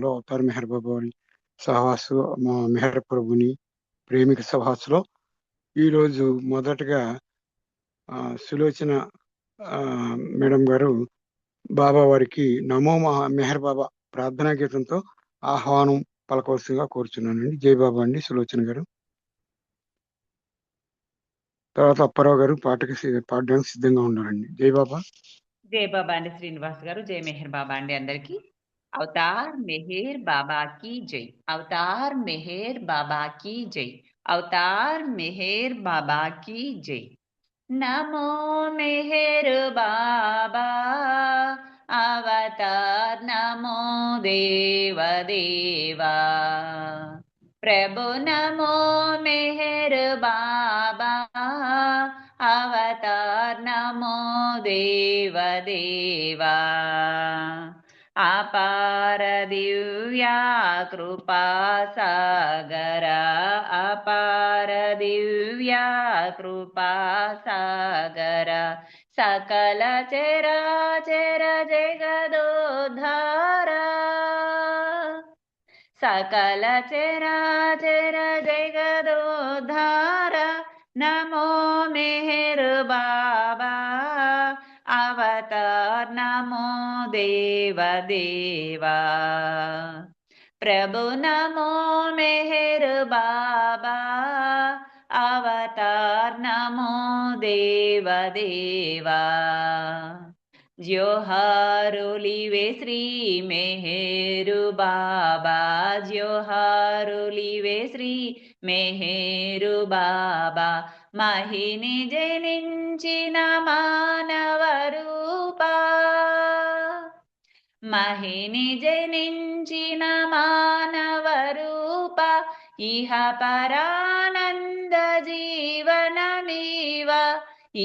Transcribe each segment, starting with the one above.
Avatar Meher బాబా వారి సహవాసు మా మెహర్ ప్రభుని ప్రేమిక సహవాసులో ఈరోజు మొదటగా సులోచన మేడం గారు బాబా వారికి నమో మెహర్ బాబా ప్రార్థనా గీతంతో ఆహ్వానం పలకవలసిందిగా కోరుచున్నానండి. జై బాబా అండి సులోచన గారు. తర్వాత అప్పారావు గారు పాడడానికి సిద్ధంగా ఉన్నారండి. జై బాబా. జై బాబా అండి శ్రీనివాస్ గారు. జై మెహర్ బాబా అండి అందరికి. అవతార్ మెహర్ బాబా की जय. అవతార్ మెహర్ బాబా की जय. అవతార్ మెహర్ బాబా की जय. నమో మెహర్ బాబా అవతార్ నమో దేవ దేవా ప్రభు నమో మెహర్ బాబా అవతార్ నమో దేవ దేవా అపార దివ్యా కృపా సాగర అపార దివ్యా కృపా సాగర సకల చరాచర జగదోద్ధార సకల చరాచర జగదోద్ధార నమో మెహర్ బాబా అవతార్ నమో దేవ దేవా ప్రభు నమో మెహర్ బాబా అవతార్ నమో దేవ దేవా జోహారులివే శ్రీ మెహరు బాబా జోహారులివే శ్రీ మెహరు బాబా మహిని జనించిన మానవ రూపా మహిని జనించిన మానవ రూప ఇహ పరానంద జీవనమీవ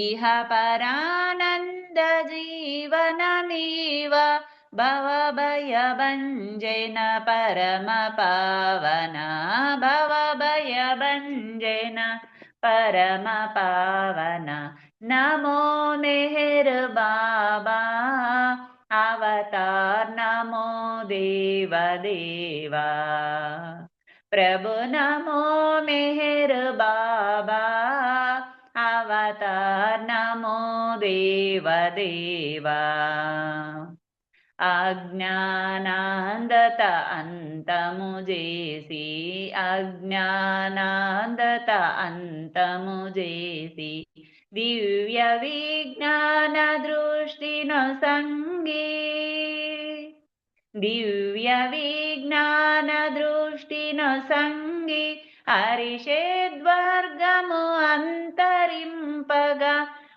ఇహ పరానంద జీవనమీవ భవభయభంజన పరమ పావన భవభయభంజన పరమ పావన నమో మెహర్ బాబా అవతార్ నమో దేవ దేవా ప్రభు నమో మెహర్ బాబా అవతార్ నమో దేవ దేవా అజ్ఞానాందత అంతము చేసి అజ్ఞానాందత అంతము చేసి దివ్య విజ్ఞాన దృష్టిను సంగి దివ్య విజ్ఞాన దృష్టిను సంగి హరిషేద్వర్గము అంతరింపగా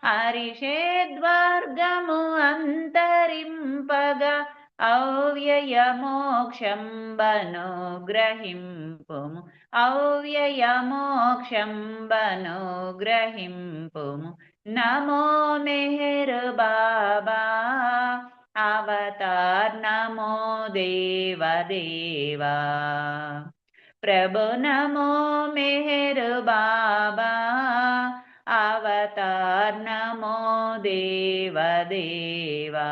హరిషేద్వర్గము అంతరింపగా అవ్యయ మోక్షంబను గ్రహింపుము అవ్యయ మోక్షంబను గ్రహింపుము నమో మెహర్ బాబా అవతార్ నమో దేవ దేవా ప్రభు నమో మెహర్ బాబా అవతార్ నమో దేవ దేవా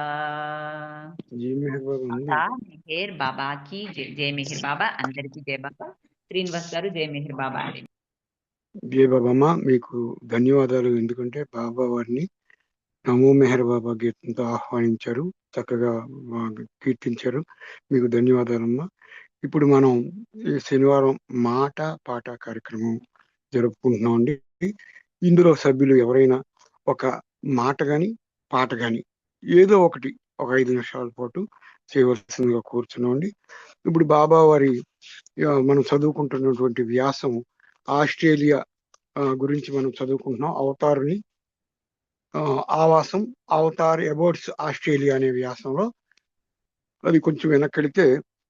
మెహర్ బాబా కి జై మెహర్ బాబా అందరికి జై బాబా. శ్రీనివాస్ గారు జై మెహర్ బాబా అండి. జై బాబమ్మ, మీకు ధన్యవాదాలు. ఎందుకంటే బాబా వారిని నమో మెహర్ బాబా గీతంతో ఆహ్వానించారు, చక్కగా కీర్తించారు. మీకు ధన్యవాదాలమ్మా. ఇప్పుడు మనం ఈ శనివారం మాట పాట కార్యక్రమం జరుపుకుంటున్నాం అండి. ఇందులో సభ్యులు ఎవరైనా ఒక మాట గాని పాట గాని ఏదో ఒకటి ఒక 5 నిమిషాల పాటు చేయవలసిందిగా కోరుచున్నామండి. ఇప్పుడు బాబా వారి మనం చదువుకుంటున్నటువంటి వ్యాసం ఆస్ట్రేలియా గురించి మనం చదువుకుంటున్నాం. అవతారుని ఆవాసం అవతార్ అబౌట్స్ ఆస్ట్రేలియా అనే వ్యాసంలో అది కొంచెం వెనక్కెళితే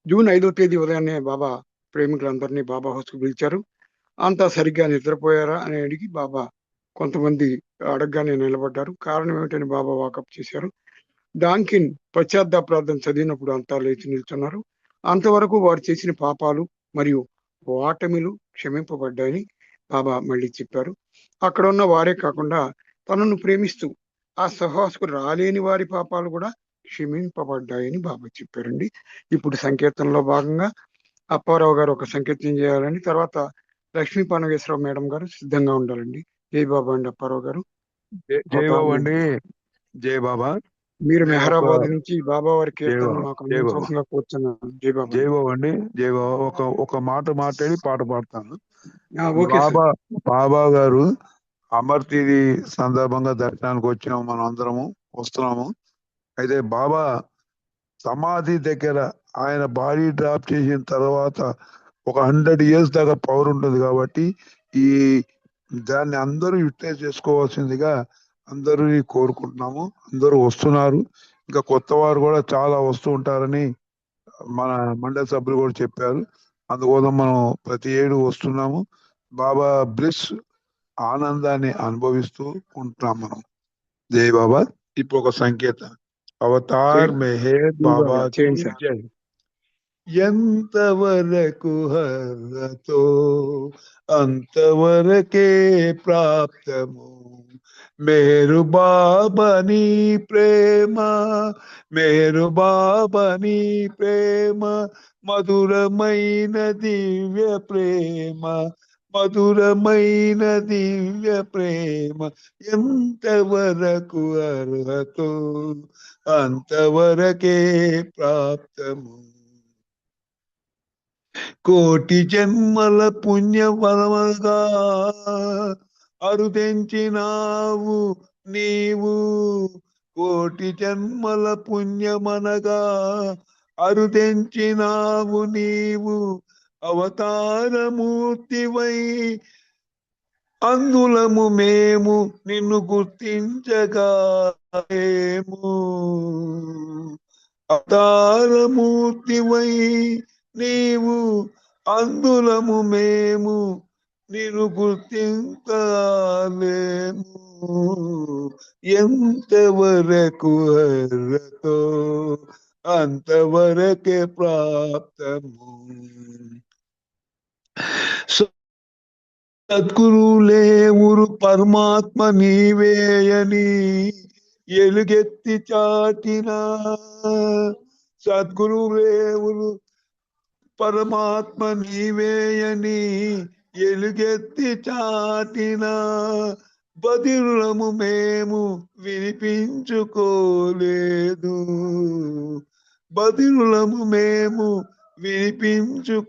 జూన్ 5వ తేదీ ఉదయాన్నే బాబా ప్రేమికులందరినీ బాబా హౌస్కు పిలిచారు. అంతా సరిగ్గా నిద్రపోయారా అని అడిగి బాబా కొంతమంది అడగగానే నిలబడ్డారు. కారణం ఏమిటని బాబా వాకప్ చేశారు. డాంకిన్ పశ్చాత్తాప ప్రార్థన చదివినప్పుడు అంతా లేచి నిల్చున్నారు. అంతవరకు వారు చేసిన పాపాలు మరియు ఓటమిలు క్షమింపబడ్డాయని బాబా మళ్ళీ చెప్పారు. అక్కడ ఉన్న వారే కాకుండా తనను ప్రేమిస్తూ ఆ సహవాసకు రాలేని వారి పాపాలు కూడా క్షమింపబడ్డాయని బాబా చెప్పారండి. ఇప్పుడు సంకీర్తనలో భాగంగా అప్పారావు గారు ఒక సంకీర్తన చేయాలని, తర్వాత లక్ష్మీ పనగేశ్వరరావు మేడం గారు సిద్ధంగా ఉండాలండి. జై బాబా అండి అప్పారావు గారు. జై అవతార్ బాబా మెహర్. అండి. జై బాబా. మీరు నేను ఒక మెహరాబాద్ నుంచి బాబా వారి జై కీర్తనలు బాబా మాకు జై బాబా అందించవలసిందిగా కూర్చున్నాను. జై బాబా జై అండి. బాబా అండి. జై బాబా. ఒక మాట మాట్లాడి పాట పాడతాను. Okay sir. బాబా గారు అమర్తిది సందర్భంగా దర్శనానికి వచ్చినాము, మనం అందరము వస్తున్నాము. అయితే బాబా సమాధి దగ్గర ఆయన బాడీ డ్రాప్ చేసిన తర్వాత ఒక 100 years దాకా పవర్ ఉంటుంది కాబట్టి ఈ దాన్ని అందరూ యూటిలైజ్ చేసుకోవాల్సిందిగా అందరినీ కోరుకుంటున్నాము. అందరూ వస్తున్నారు, ఇంకా కొత్త వారు కూడా చాలా వస్తూ ఉంటారని మన మండలి సభ్యులు కూడా చెప్పారు. అందుకోసం మనం ప్రతి ఏడు వస్తున్నాము. బాబా బ్లిస్ ఆనందాన్ని అనుభవిస్తూ ఉంటున్నాం మనం. జై బాబా. ఇప్పుడు ఒక సంకేతం. అవతార్ మెహర్ జై బాబా బాబా కి చేయండి సార్. జై. ఎంతవరకు హరతో అంతవరకే ప్రాప్తము మేరు బాబాని ప్రేమ, మేరు బాబాని ప్రేమ, మధురమైన దివ్య ప్రేమ, మధురమైన దివ్య ప్రేమ. ఎంతవరకు అర్హతో అంతవరకే ప్రాప్తము. కోటి జన్మల పుణ్యఫలముగా అరుదెంచినావు నీవు, కోటి జన్మల పుణ్యమనగా అరుదెంచినావు నీవు. అవతారమూర్తివై అందులము మేము నిన్ను గుర్తించగాము. అవతారమూర్తివై నీవు అందులము మేము నిన్ను గుర్తించలేము. ఎంతవరకు అర్హతో అంతవరకే ప్రాప్తము. సద్గురులేవురు పరమాత్మ నీవేయని ఎలుగెత్తి చాటిన, సద్గురులేవురు పరమాత్మ నీవేయని ఎలుగెత్తి చాటిన, బదిరులము మేము వినిపించుకోలేదు, బదిరులము మేము వినిపించుకోలేదు.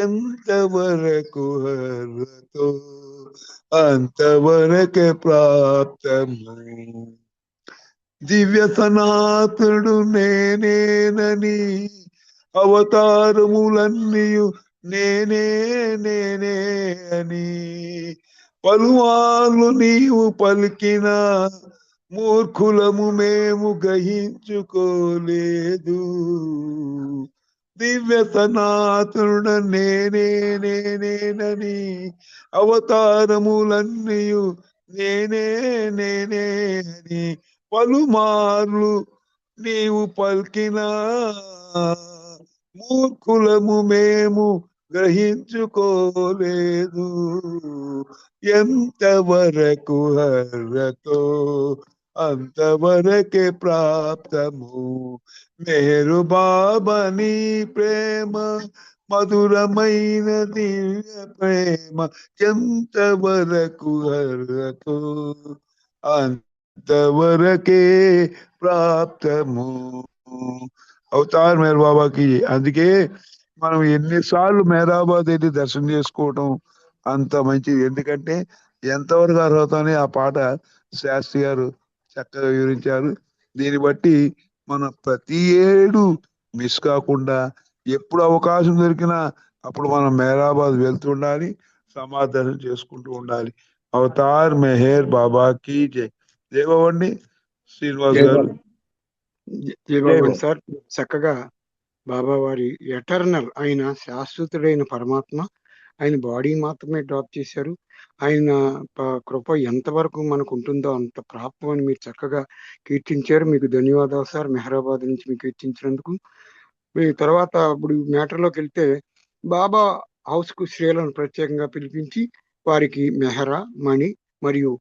ఎంతవరకు అర్హతో అంతవరకే ప్రాప్తము. దివ్య సనాతుడు నేనేనని అవతారములన్నీయు నేనే నేనే అని పలువాళ్ళు నీవు పలికిన, మూర్ఖులము మేము గ్రహించుకోలేదు. దివ్య సనాతనుడ నేనే నేనేనని అవతారములన్నీయు నేనే నేనే అని పలుమార్లు నీవు పలికిన, మూర్ఖులము మేము గ్రహించుకోలేదు. ఎంతవరకు అర్హతో అంతవరకే ప్రాప్తము. మేరు బాబాని ప్రేమ, మధురమైన దివ్య ప్రేమ. ఎంతవరకు అర్హతో అంతవరకే ప్రాప్తము. అవతార్ మేరు బాబాకి. అందుకే మనం ఎన్నిసార్లు మేరాబాద్ వెళ్ళి దర్శనం చేసుకోవటం అంత మంచిది. ఎందుకంటే ఎంతవరకు అర్హత అని ఆ పాట శాస్త్రి గారు చక్కగా వివరించారు. దీన్ని బట్టి మనం ప్రతి ఏడు మిస్ కాకుండా ఎప్పుడు అవకాశం దొరికినా అప్పుడు మనం మేరాబాద్ వెళ్తుండాలి, సమాధానం చేసుకుంటూ ఉండాలి. అవతార్ మెహర్ బాబాకి జై. దేవండి శ్రీనివాస్ జై గారు. బాబా. జై బాబా అండి సార్. చక్కగా బాబా వారి ఎటర్నల్, ఆయన శాశ్వతుడైన పరమాత్మ, ఆయన బాడీ మాత్రమే డ్రాప్ చేశారు. ఆయన కృప ఎంతవరకు మనకు ఉంటుందో అంత ప్రాప్తం అని మీరు చక్కగా కీర్తించారు. మీకు ధన్యవాదాలు సార్, మెహరాబాద్ నుంచి మీకు కీర్తించినందుకు. మీ తర్వాత ఇప్పుడు మ్యాటర్లోకి వెళ్తే, బాబా హౌస్ కు స్త్రీలను ప్రత్యేకంగా పిలిపించి వారికి మెహరా, మణి మరియు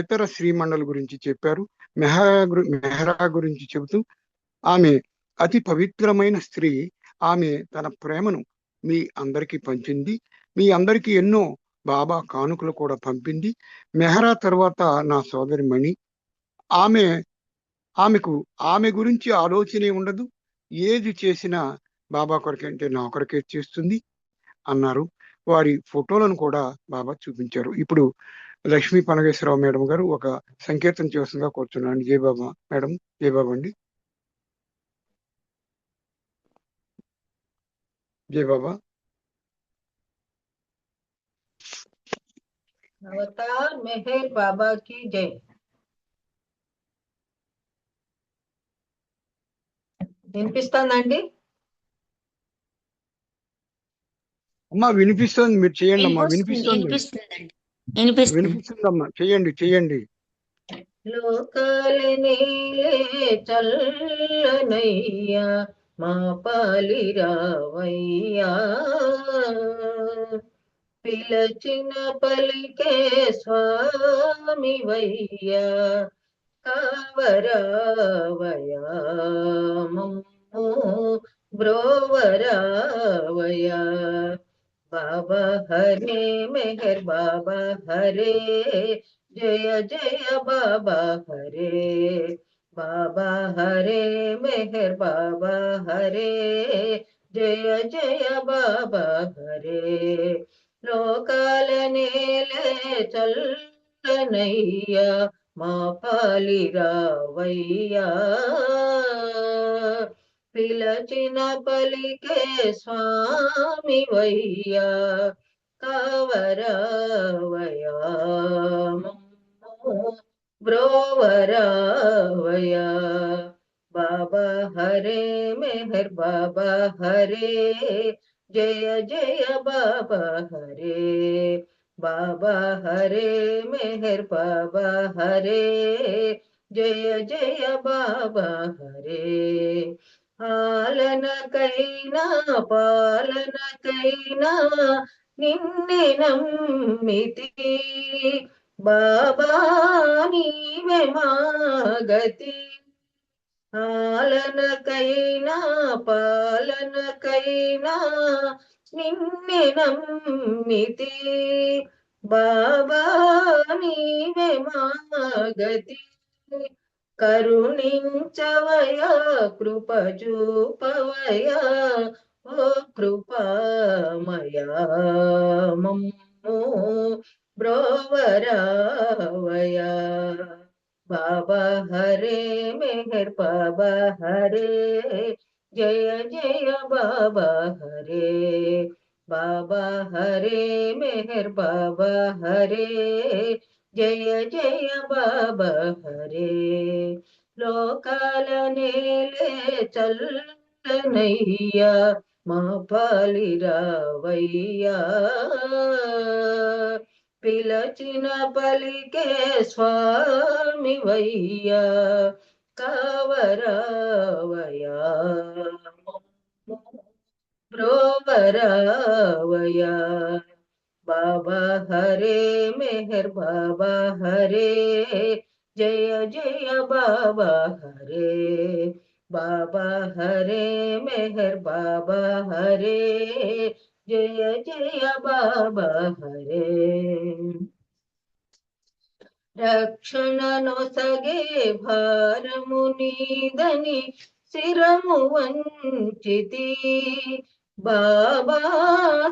ఇతర శ్రీమండల గురించి చెప్పారు. మెహరా గురించి చెబుతూ, ఆమె అతి పవిత్రమైన స్త్రీ. ఆమె తన ప్రేమను మీ అందరికీ పంచింది. మీ అందరికీ ఎన్నో బాబా కానుకలు కూడా పంపింది. మెహరా తర్వాత నా సోదరి మణి. ఆమె ఆమె గురించి ఆలోచనే ఉండదు. ఏది చేసినా బాబా కొరకంటే నా కొరకే చేస్తుంది అన్నారు. వారి ఫోటోలను కూడా బాబా చూపించారు. ఇప్పుడు లక్ష్మీ పనగేశ్వరరావు మేడం గారు ఒక సంకీర్తన చేస్తుందిగా కూర్చున్నాను. జై బాబా మేడం. జై బాబా అండి. జై బాబా. అవతార్ మెహర్ బాబా की जय. వినిపిస్తుందండి? అమ్మా వినిపిస్తుంది, మీరు చేయండి అమ్మా. వినిపిస్తుందండి. వినిపిస్తుందమ్మా, చేయండి. లోకాలనే చల్లనయ్యా మా పాలి రావయ్యా, పిలచిన పలికే స్వామి వయ్యా, కావరావయా మమ్ము బ్రోవరావయా. బాబా హరే మెహర్ బాబా హరే, జయ జయ బాబా హరే. బాబా హరే మెహర్ బాబా హరే, జయ జయ బాబా హరే. లోకాల నేలే చల్లనయ్యా మా పాలి రావయ్యా, పిలచిన పలికే స్వామి వయ్యా, కావరావయా మమ్ము బ్రోవరావయా. బాబా హరే మెహర్ బాబా హరే, జయ జయ బాబా హరే. బాబా హరే మెహర్ బాబా హరే, జయ జయ బాబా హరే. ఆలనకైనా పాలనకైనా నిన్నే నమ్మితి, బాబా నీవే మా గతి. ఆలనకైనా పాలనకైనా నిన్నే నమ్మితి, బాబా నీవే మా గతి. కరుణించవయా కృప చూపవయా ఓ కృపామయా, మమ్ము బ్రోవరావయా. బాబా హరే మెహర్ బాబా హరే, జయ జయ బాబా హరే. బాబా హరే మెహర్ బాబా హరే, జయ జయ బాబా హరే. లోకాల నేలే చల్లనయ్యా మా పాలి రావయ్యా, పిలచిన పలికే స్వామి వయ్యా, కావరావయా బ్రోవరావయా. బాబా హరే మెహర్ బాబా హరే, జయ జయ బాబా హరే. బాబా హరే మెహర్ బాబా హరే, జయ జయ బాబా హరే. రక్షణ నొసగే భారము నీదని శిరము వంచితి, బాబా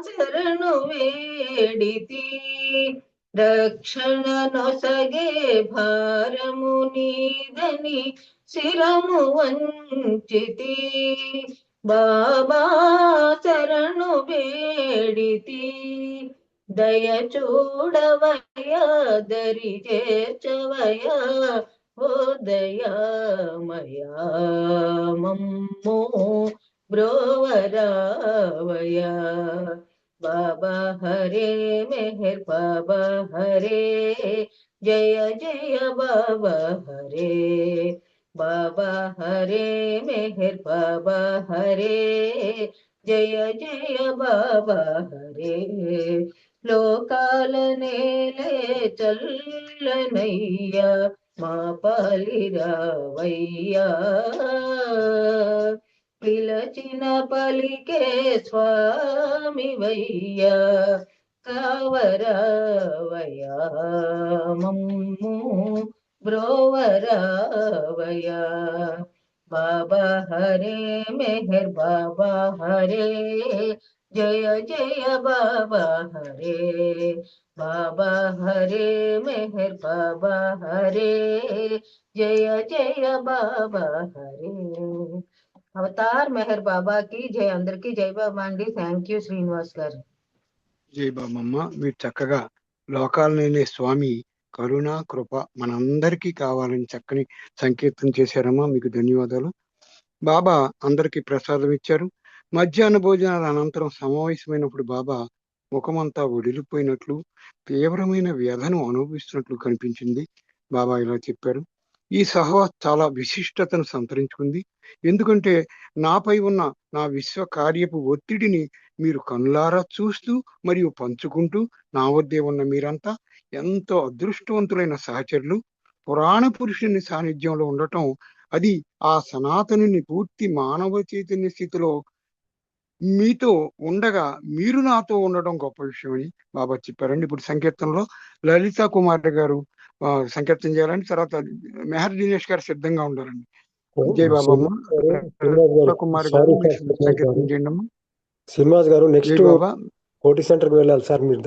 శరణు వేడితి. రక్షణ నొసగే భారము నీదని శిరము వంచితి, బాబా శరణు వేడితి. దయ చూడవయ్యా దరి చేర్చవయ్యా ఓ దయామయా, మమ్ము బ్రోవరావయా. బాబా హరే మెహర్ బాబా హరే, జయ జయ బాబా హరే. బాబా హరే మెహర్ బాబా హరే, జయ జయ బాబా హరే. లోకాల నేలే చల్లనయ్యా మా పాలి రావయ్యా పిలచిన పలికే స్వామివయ్యా కావరావయ్యా మమ్ము బ్రోవరావయ్యా బాబా హరే మెహర్ బాబా హరే జయ జయ బాబా హరే బాబా హరే మెహర్ బాబా హరే జయ జయ బాబా హరే అవతార్ మెహర్ బాబాకి జై. అందరికీ జై బాబా అండి. థ్యాంక్ యూ శ్రీనివాస్ గారు. జై బాబమ్మ. మీరు చక్కగా లోకాలనే స్వామి కరుణ కృప మనందరికీ కావాలని చక్కని సంకీర్తన చేశారమ్మా. మీకు ధన్యవాదాలు. బాబా అందరికీ ప్రసాదం ఇచ్చారు. మధ్యాహ్న భోజనాల అనంతరం సమావేశమైనప్పుడు బాబా ముఖమంతా ఒడిలిపోయినట్లు తీవ్రమైన వ్యధను అనుభవిస్తున్నట్లు కనిపించింది. బాబా ఇలా చెప్పారు. ఈ సహవాస్ చాలా విశిష్టతను సంతరించుకుంది. ఎందుకంటే నాపై ఉన్న నా విశ్వ కార్యపు ఒత్తిడిని మీరు కనులారా చూస్తూ మరియు పంచుకుంటూ నా వద్దే ఉన్న మీరంతా ఎంతో అదృష్టవంతులైన సహచరులు. పురాణ పురుషుని సాన్నిధ్యంలో ఉండటం, అది ఆ సనాతనుని పూర్తి మానవ చైతన్య స్థితిలో మీతో ఉండగా మీరు నాతో ఉండడం గొప్ప విషయం అని బాబా చెప్పారండి. ఇప్పుడు సంకీర్తనలో లలితా కుమార్ గారు సంకీర్తన చేయాలని, తర్వాత మెహర్ దినేష్ గారు సిద్ధంగా ఉండాలండి. జై బాబమ్మ. లలితా కుమార్ గారు సంకీర్తన చేయండి అమ్మా. శ్రీనివాస్ గారు నెక్స్ట్ బాబా కోటి సెంటర్ కి వెళ్ళాలి సార్. మీరు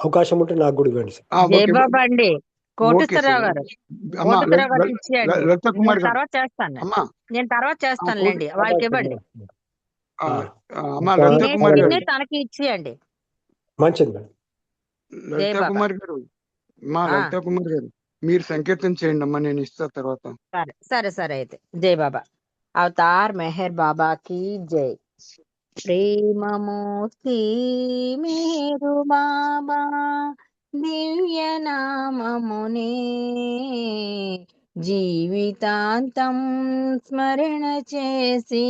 అవకాశం ఉంటే నాకు కూడా ఇవ్వండి సార్. జై బాబా అండి. కోటేశ్వరరావు గారు, కోటేశ్వరరావు గారికి ఇచ్చేయండి. లలితా కుమార్ నేను గారు తర్వాత చేస్తాను, అమ్మా. నేను తర్వాత చేస్తానులేండి. వాళ్ళకి ఇవ్వండి. అమ్మా లలితా కుమార్ గారు, తనకి ఇచ్చేయండి. మంచిది మేడం. లలితా కుమార్ గారు, మా లలితా కుమార్ గారు మీరు సంకీర్తన చేయండి అమ్మా, నేను ఇస్తా తర్వాత. సరే సరే సరే అయితే. జై బాబా. అవతార్ మెహర్ బాబా की जय. ప్రేమమూర్తి మేరు బాబా దివ్య నామమునే జీవితాంతం స్మరణ చేసి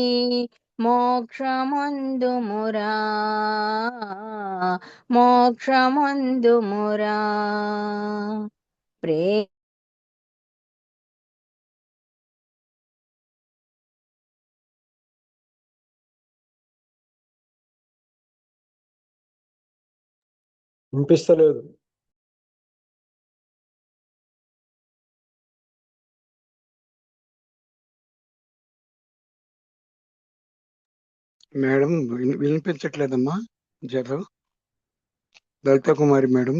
మోక్షమందుమురా మోక్షమందుమురా. ప్రే వినిపిస్తలేదు. మేడం వినిపించట్లేదమ్మా. జగన్ లలితా కుమారి మేడం,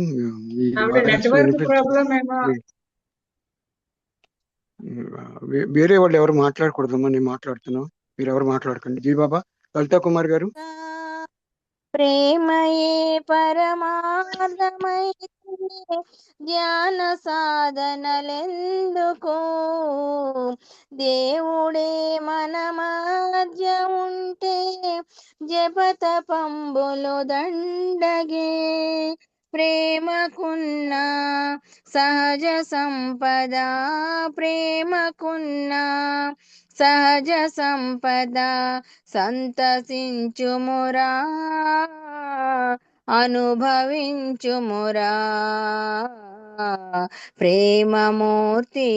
వేరే వాళ్ళు ఎవరు మాట్లాడకూడదమ్మా, నేను మాట్లాడుతున్నాం, మీరు ఎవరు మాట్లాడకండి. జీ బాబా. లలితా కుమార్ గారు. ప్రేమయే పరమార్థమై జ్ఞాన సాధనలెందుకో దేవుడే మన మధ్య ఉంటే జపతపంబులు దండగే. ప్రేమకున్న సహజ సంపద, ప్రేమకున్న సహజ సంపద సంతసించుమురా అనుభవించుమురా. ప్రేమమూర్తి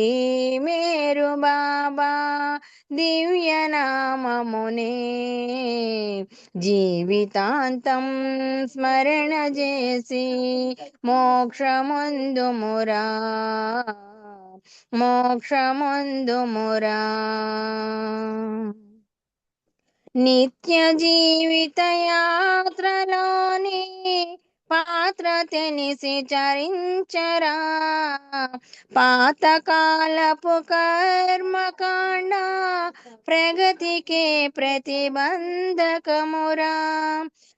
మేరు బాబా దివ్య నామమునే జీవితాంతం స్మరణ చేసి మోక్షమందుమురా మోక్షమందుమురా. నిత్య జీవిత యాత్రలోని పాత్ర తెలిసి చరించరా. పాతకాలపు కర్మకాండ ప్రగతికే ప్రతిబంధకమురా.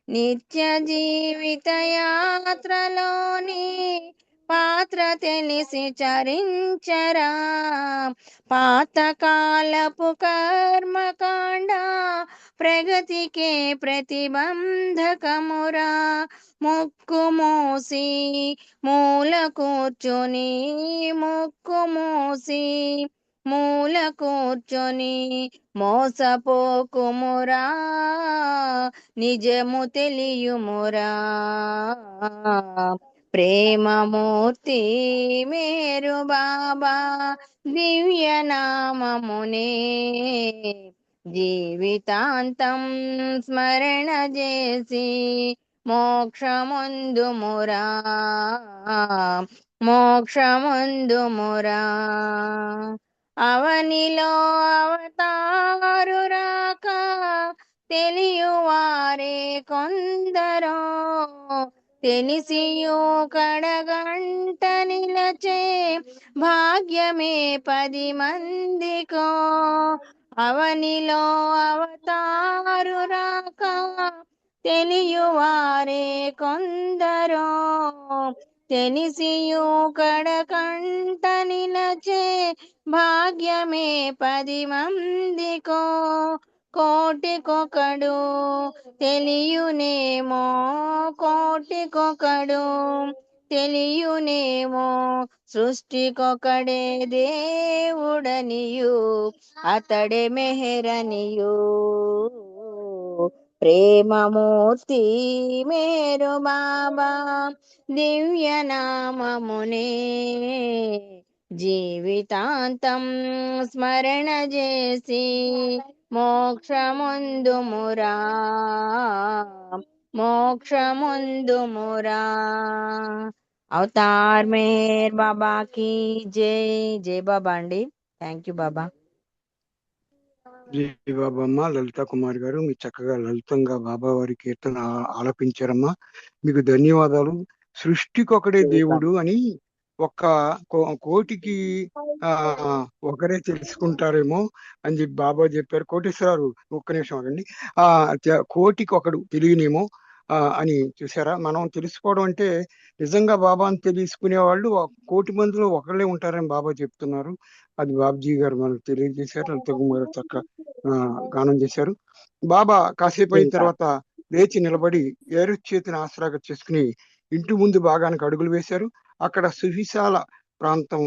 నిత్య జీవిత యాత్రలోని పాత్ర తెలిసి చరించరా. పాతకాలపు కర్మకాండ ప్రగతికే ప్రతిబంధకమురా. ముక్కు మూసి మూల కూర్చొని ముక్కు మూసి మూల కూర్చొని మోసపోకుమురా నిజము తెలియుమురా. ప్రేమమూర్తి మేరు బాబా దివ్య నామమునే జీవితాంతం స్మరణ చేసి మోక్షముందుమురా మోక్షముందుమురా. అవనిలో అవతారు రాక తెలియువారే కొందరో తెలిసియు కడగంట నిలచే భాగ్యమే 10 మందికో. అవనిలో అవతారు రాక తెలియువారే కొందరో తెలిసియు కడకంట నిలచే భాగ్యమే 10 మందికో. కోటికొకడు తెలియునేమో కోటికొకడు తెలియునేమో సృష్టికొకడే దేవుడనియు అతడే మెహరనియు. ప్రేమమూర్తి మేరు బాబా దివ్య నామమునే జీవితాంతం స్మరణ చేసి మోక్షముందుమురా మోక్షముందుమురా. అవతార్ మేర్ బాబాకి జై. జై బాబా అండి. థ్యాంక్ యూ బాబా. జై బాబమ్మ. లలిత కుమార్ గారు మీరు చక్కగా లలితంగా బాబా వారి కీర్తన ఆలపించారమ్మా. మీకు ధన్యవాదాలు. సృష్టికొకడే దేవుడు అని ఒక్క కోటికి ఒకరే తెలుసుకుంటారేమో అని చెప్పి బాబా చెప్పారు. కోటేశ్వరారు ఒక్క నిమిషం ఆగండి. కోటికి ఒకడు తెలియనేమో అని చూసారా. మనం తెలుసుకోవడం అంటే నిజంగా బాబాని తెలుసుకునే వాళ్ళు 1,000,000 మందిలో ఒకళ్ళే ఉంటారని బాబా చెప్తున్నారు. అది బాబ్జీ గారు మనకు తెలియజేశారు. లలిత కుమార్ చక్క గానం చేశారు. బాబా కాసేపు అయిన తర్వాత లేచి నిలబడి ఏరు చేతిని ఆసరాగా చేసుకుని ఇంటి ముందు భాగానికి అడుగులు వేశారు. అక్కడ సువిశాల ప్రాంతం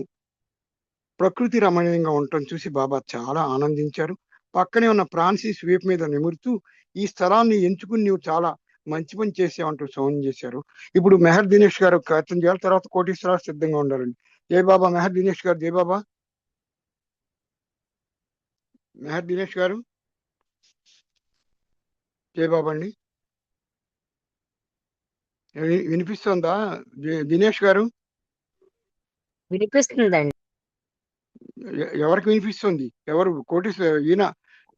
ప్రకృతి రమణీయంగా ఉండటం చూసి బాబా చాలా ఆనందించారు. పక్కనే ఉన్న ఫ్రాన్సిస్ వీపు మీద నిమురుతూ ఈ స్థలాన్ని ఎంచుకుని నువ్వు చాలా మంచి పని చేసావంటూ సౌండ్ చేశారు. ఇప్పుడు మెహర్ దినేష్ గారు కీర్తన చేయాలి. తర్వాత కోటీశ్వరరావు సిద్ధంగా ఉండాలండి. జై బాబా. మెహర్ దినేష్ గారు. జై బాబా. మెహర్ దినేష్ గారు. జై బాబా అండి. వినిపిస్తుందా దినేష్ గారు? వినిపిస్తుందండి. ఎవరికి వినిపిస్తుంది? ఎవరు? కోటేశ్వర ఈయన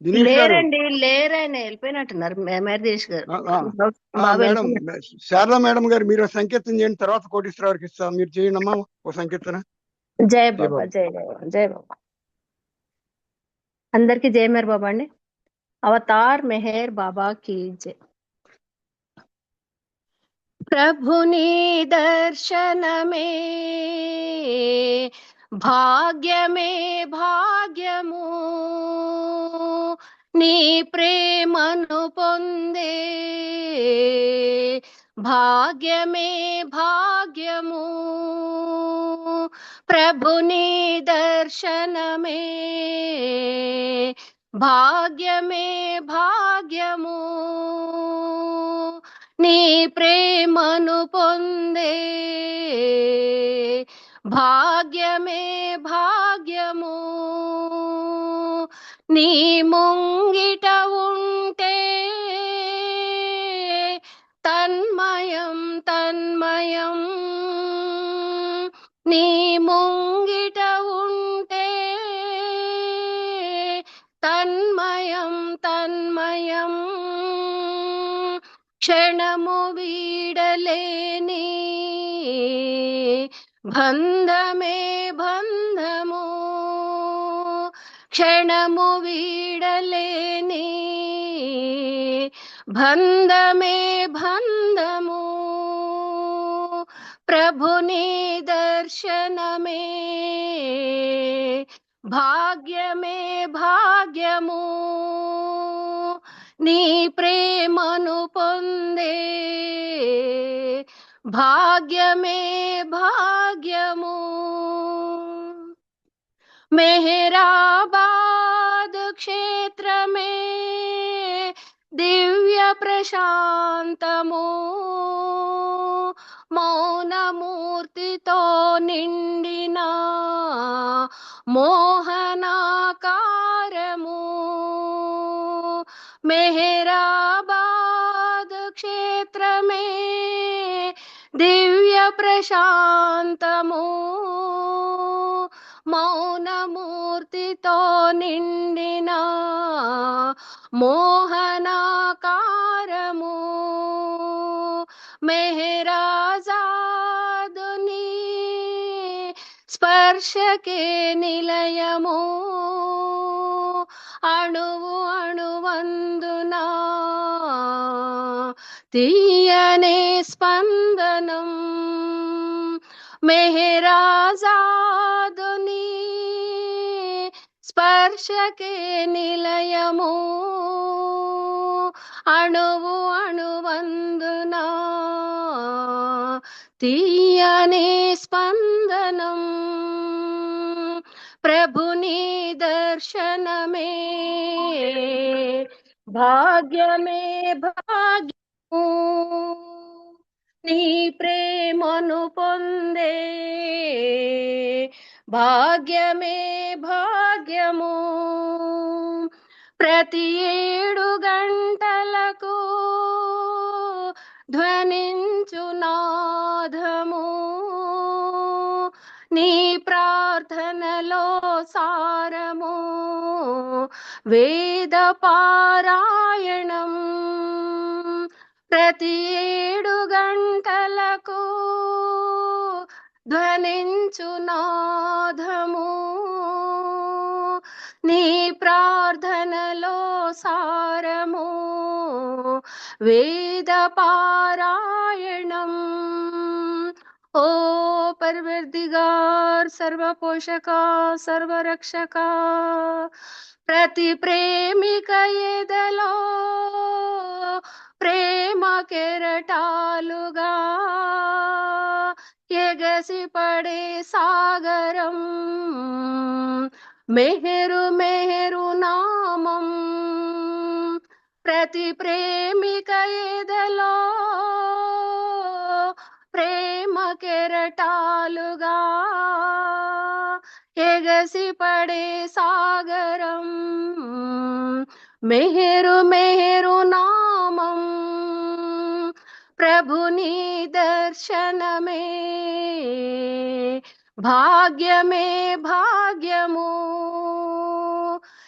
దినేష్ గారు లేరండి వెళ్ళిపోయినట్టున్నారు మేమేర్ గారు. మేడం శారదా మేడం గారు మీరు సంకీర్తన చేయండి. తర్వాత కోటేశ్వరరావుకి ఇస్తాం. మీరు చేయండి అమ్మా ఓ సంకీర్తన. జై బాబా. జై బాబా. జై బాబా. అందరికి జై మేర్ బాబా అండి. అవతార్ మెహర్ బాబా की जय. ప్రభుని దర్శనమే భాగ్యమే భాగ్యము నీ ప్రేమను పొందే భాగ్యమే భాగ్యము. ప్రభుని దర్శనమే భాగ్యమే భాగ్యము నీ ప్రేమను పొందే భాగ్యమే భాగ్యము. నీ ముంగిట ఉంటే తన్మయం తన్మయం నీ ముంగిట ఉంటే తన్మయం తన్మయం క్షణము వీడలేని బంధమే బంధము క్షణము వీడలేని బంధమే బంధము. ప్రభుని దర్శనమే భాగ్యమే భాగ్యము నీ ప్రేమను పొందే భాగ్యమే భాగ్యము. మెహరాబాద్ క్షేత్రమే దివ్య ప్రశాంతము మౌనమూర్తితో నిండిన మోహనాకారము మెహరాబాద్ క్షేత్రమే దివ్య ప్రశాంతము మౌనమూర్తితో నిండిన మోహనాకారము మెహరాజాదుని స్పర్శకే నిలయము అణువు అణువందున తీయనే స్పందనం మెహరాజాదుని స్పర్శకే నిలయము అణువు అణువందున తీయనే స్పందనం ప్రభుని దర్శనమే భాగ్యమే భాగ్యము నీ ప్రేమను పొందే భాగ్యమే భాగ్యము ప్రతి 7 గంటలకు ధ్వనించు నాదము నీ ప్రార్థనలో సారము వేద పారాయణం ప్రతి 7 గంటలకు ధ్వనించు నాదము నీ ప్రార్థనలో సారము వేద పారాయణం ఓ పర్వర్దిగార్ సర్వపోషక సర్వరక్షక ప్రతి ప్రేమిక ఎదలో ప్రేమ కెరటాలుగా ఎగసి పడే సాగరం మెహరు మెహరు నామం ప్రతి ప్రేమిక ఎదలో ప్రేమ కెరటాలుగా ఎగసి పడే సాగరం మెహరు మెహరు నామం ప్రభుని దర్శనమే భాగ్యమే భాగ్యము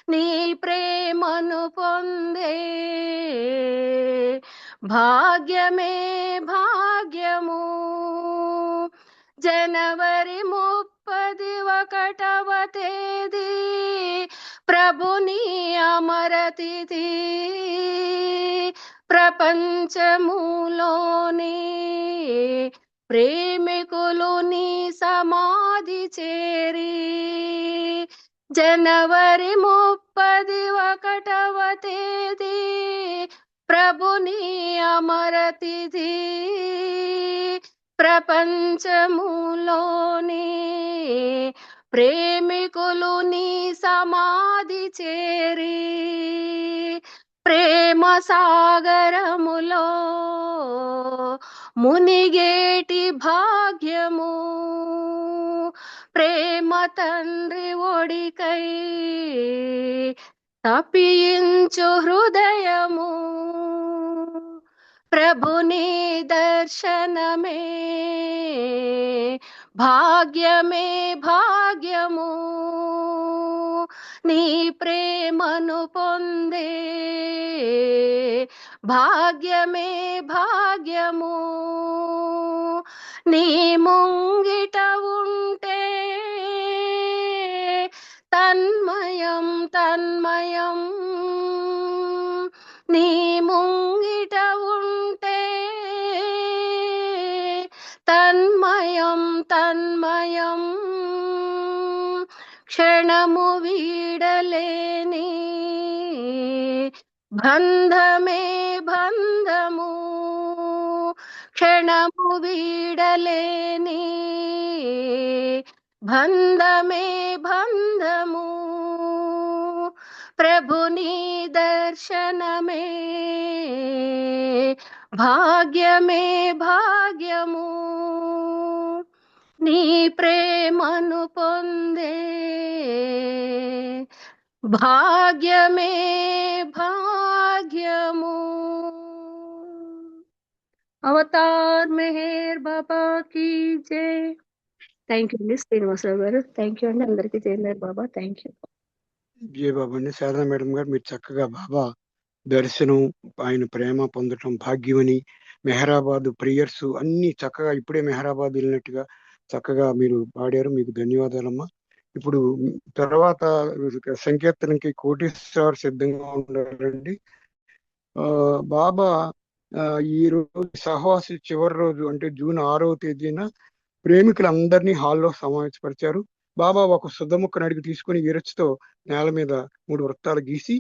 నీ ప్రేమను పొందే భాగ్యమే భాగ్యము జనవరి 31వ తేదీ ప్రభుని అమరతిథి ప్రపంచములోని ప్రేమికులు నీ సమాధి చేరి జనవరి 31వ తేదీ ప్రభుని అమరతిథి ప్రపంచములోని ప్రేమికులు నీ సమాధి చేరి ప్రేమ సాగరములో మునిగేటి భాగ్యము ప్రేమ తండ్రి ఒడికై తప్పించు హృదయము ప్రభుని దర్శనమే భాగ్యమే భాగ్యము నీ ప్రేమను పొందే భాగ్యమే భాగ్యము నీ ముంగిట ఉంటే తన్మయం తన్మయం నీ ముంగిట ఉంటే తన్మయం తన్మయం క్షణము వీడలేని బంధమే బంధము క్షణము వీడలేని బంధమే బంధము ప్రభుని దర్శనమే భాగ్యమే భాగ్యము నీ ప్రేమను పొందే భాగ్యమే భాగ్యము. అవతార్ మెహర్ బాబా కీ జై. థ్యాంక్ యూ అండి శ్రీనివాసరావు గారు. థ్యాంక్ యూ అండి అందరికీ. జై మెహర్ బాబా. Thank you. జయ బాబా అండి. శారదా మేడం గారు మీరు చక్కగా బాబా దర్శనం, ఆయన ప్రేమ పొందటం భాగ్యమని, మెహరాబాద్ ప్రేయర్స్ అన్ని చక్కగా ఇప్పుడే మెహరాబాద్ వెళ్ళినట్టుగా చక్కగా మీరు పాడారు. మీకు ధన్యవాదాలమ్మా. ఇప్పుడు తర్వాత సంకీర్తనకి కోటేశ్వర సిద్ధంగా ఉండాలండి. బాబా ఈ రోజు సహవాసి చివరి రోజు అంటే జూన్ 6వ తేదీన ప్రేమికులందరినీ హాల్లో సమావేశపరిచారు. బాబా ఒక శుద్ధముక్కను అడిగి తీసుకుని ఈరచుతో నేల మీద 3 వృత్తాలు గీసి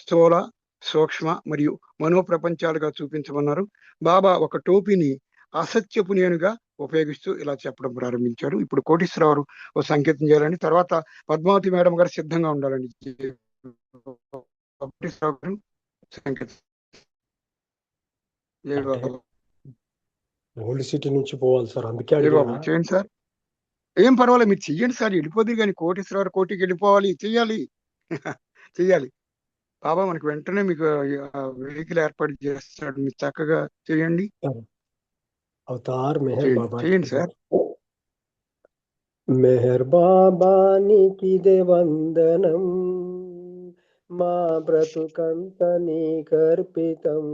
స్థూల, సూక్ష్మ మరియు మనోప్రపంచాలుగా చూపించమన్నారు. బాబా ఒక టోపీని అసత్యపు నేనుగా ఉపయోగిస్తూ ఇలా చెప్పడం ప్రారంభించారు. ఇప్పుడు కోటేశ్వరరావు ఒక సంకేతం చేయాలని, తర్వాత పద్మావతి మేడం గారు సిద్ధంగా ఉండాలండి. కోటేశ్వరరావు గారు సంకేతం. జై బాబా. ఓల్డ్ సిటీ నుంచి పోవాలి సార్, అందుకే జై బాబా అడిగాను. చేయండి సార్. ఏం పర్వాలేదు, మీరు చెయ్యండి సార్. వెళ్ళిపోతుంది కానీ కోటేశ్వరరావు కోటికి వెళ్ళిపోవాలి, చెయ్యాలి చెయ్యాలి. బాబా మనకు వెంటనే మీకు వెహికల్ ఏర్పాటు చేస్తాడు, మీరు చక్కగా చేయండి. అవతార్ మెహర్ బాబా చేయండి సార్. మెహర్ బాబా నీకిదే వందనం, మా బ్రతుకంత నీకర్పితం.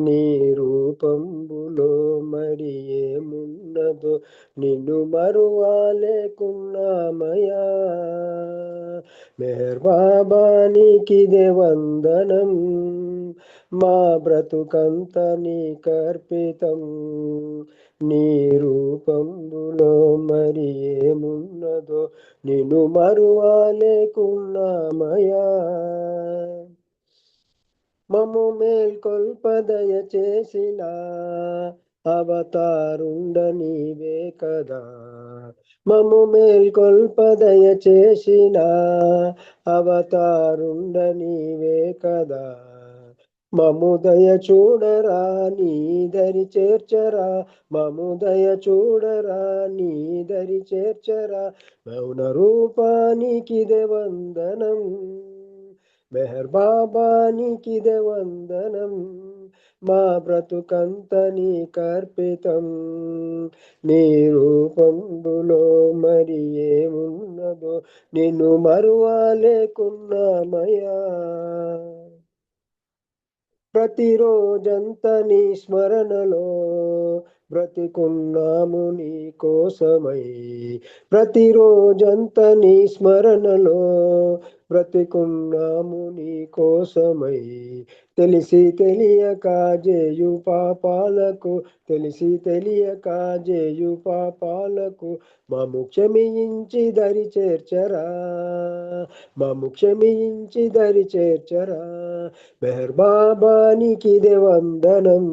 నీ రూపంబులో మరి ఏమున్నదో నిన్ను మరువాలేకున్నామయా. మెహర్ బాబా నీకిదే వందనం, మా బ్రతుకంత నీకర్పితం. నీ రూపంబులో మరి ఏమున్నదో నిన్ను మరువాలేకున్నామయా. మమ్ము మేల్కొల్పదయ చేసిన అవతారుండ నీవే కదా. మమ్ము మేల్కొల్పదయ చేసిన అవతారుండ నీవే కదా. మము దయ చూడరా నీ దరి చేర్చరా, మము దయ చూడరా నీ దరి చేర్చరా. మౌన రూపానికిదే వందనం, మెహర్ బాబా నీకిదే వందనం. మా బ్రతుకంత నీకర్పితం. నీ రూపంబులో మరి ఏమున్నదో నిన్ను మరువాలేకున్నామయా. ప్రతిరోజంత నీ స్మరణలో బ్రతికున్నాము నీ కోసమై. ప్రతిరోజంత నీ స్మరణలో బ్రతికున్నాము నీ కోసమై. తెలిసి తెలియక జేయు పాపాలకు, తెలిసి తెలియక జేయు పాపాలకు మము క్షమించి దరి చేర్చరా, మము క్షమించి దరి చేర్చరా. మెహర్ బాబా నీకిదే వందనం,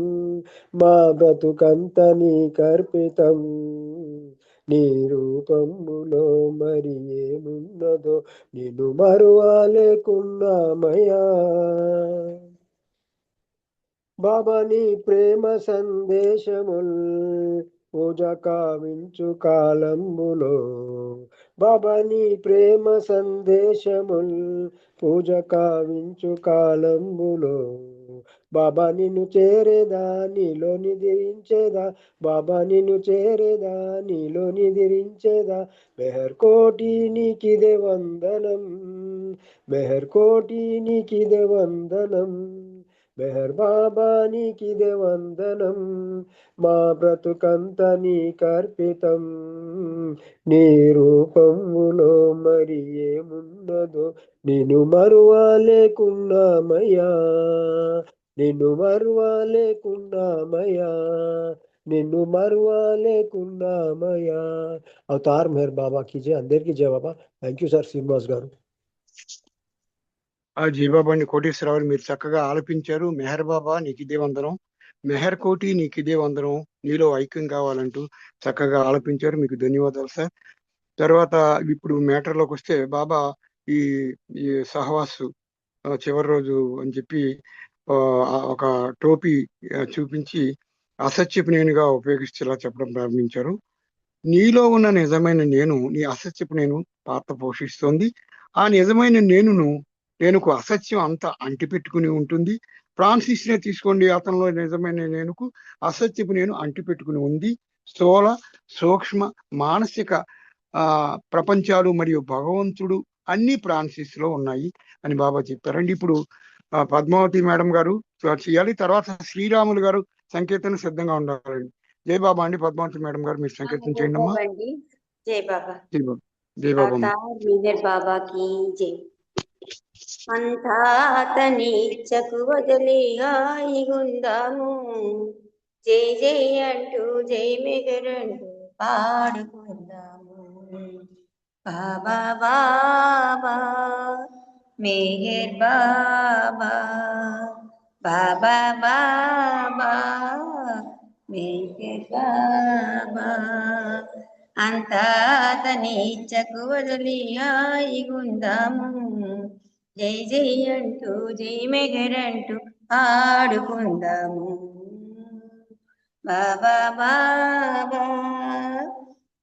మా బ్రతుకంత నీకర్పితం. నీ రూపంబులో మరి ఏమున్నదో నిన్ను మరువాలేకున్నామయా. బాబా నీ ప్రేమ సందేశముల్ పూజ కావించు కాలంబులో. బాబా నీ ప్రేమ సందేశముల్ పూజ కావించు కాలంబులో. బాబా నిన్ను చేరేదా నీలో నిద్రించేదా, బాబా నిన్ను చేరేదా నీలో నిద్రించేదా. మెహర్ కోటి నీకిదే వందనం, మెహర్ కోటి నీకిదే వందనం. మెహర్ బాబా నీకిదే వందనం, మా బ్రతుకంత నీకర్పితం. నీ రూపంలో మరి ఏమున్నదో నిన్ను మరువాలేకున్నామయా, నిన్ను మరువాలేకున్నామయా, నిన్ను మరువాలేకున్నామయా. అవతార్ మెహర్ బాబా की जय. అందరికీ జయ బాబా. థ్యాంక్ యూ సార్ శ్రీనివాస్ గారు. జీబాబా అండి. కోటేశ్వరరావు మీరు చక్కగా ఆలపించారు. మెహర్ బాబా నీకు ఇదే వందనం, మెహర్ కోటి నీకు ఇదే వందనం, నీలో ఐక్యం కావాలంటూ చక్కగా ఆలపించారు. మీకు ధన్యవాదాలు సార్. తర్వాత ఇప్పుడు మ్యాటర్లోకి వస్తే, బాబా ఈ ఈ సహవాసు చివరి రోజు అని చెప్పి ఒక టోపీ చూపించి అసత్యపు నేనుగా ఉపయోగిస్తేలా చెప్పడం ప్రారంభించారు. నీలో ఉన్న నిజమైన నేను నీ అసత్యపు నేను పాత్ర పోషిస్తోంది. ఆ నిజమైన నేనుకు అసత్యం అంతా అంటిపెట్టుకుని ఉంటుంది. ఫ్రాన్సిస్ నే తీసుకోండి, అతనిలో నిజమైన నేనుకు అసత్యపు నేను అంటిపెట్టుకుని ఉంది. స్థూల, సూక్ష్మ, మానసిక ప్రపంచాలు మరియు భగవంతుడు అన్ని ఫ్రాన్సిస్ లో ఉన్నాయి అని బాబా చెప్పారండి. ఇప్పుడు పద్మావతి మేడం గారు చేయాలి, తర్వాత శ్రీరాములు గారు సంకేతం సిద్ధంగా ఉండాలండి. జై బాబా అండి. పద్మావతి మేడం గారు మీరు సంకేతం చేయండి అమ్మా. జై బాబా. జై బాబా. మెహర్ బాబా की जय. అంతా అతని ఇచ్చకు వదిలి హాయిగుందాము, జై జై అంటూ జై మెహరంటూ పాడుకుందాము. బాబా బాబా మెహర్ బాబా, బాబా బాబా మెహర్ బాబా. అంతా అతని ఇచ్చకు వదిలి హాయిగుందాము, జై జై అంటూ జై మెహరంటూ ఆడుకుందాము. బాబా బాబా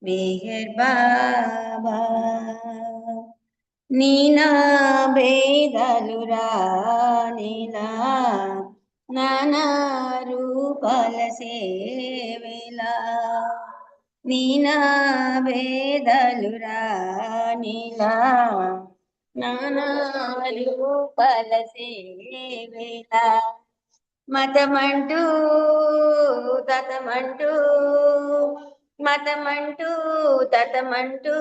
మెహర్ బాబా. నీనా భేదాలురా నీలా నానా రూపాల సేవేలా, నీనా భేదాలురా నీలా నానా రూపాల సేవేలా. మతమంటూ తతమంటూ మతమంటూ తతమంటూ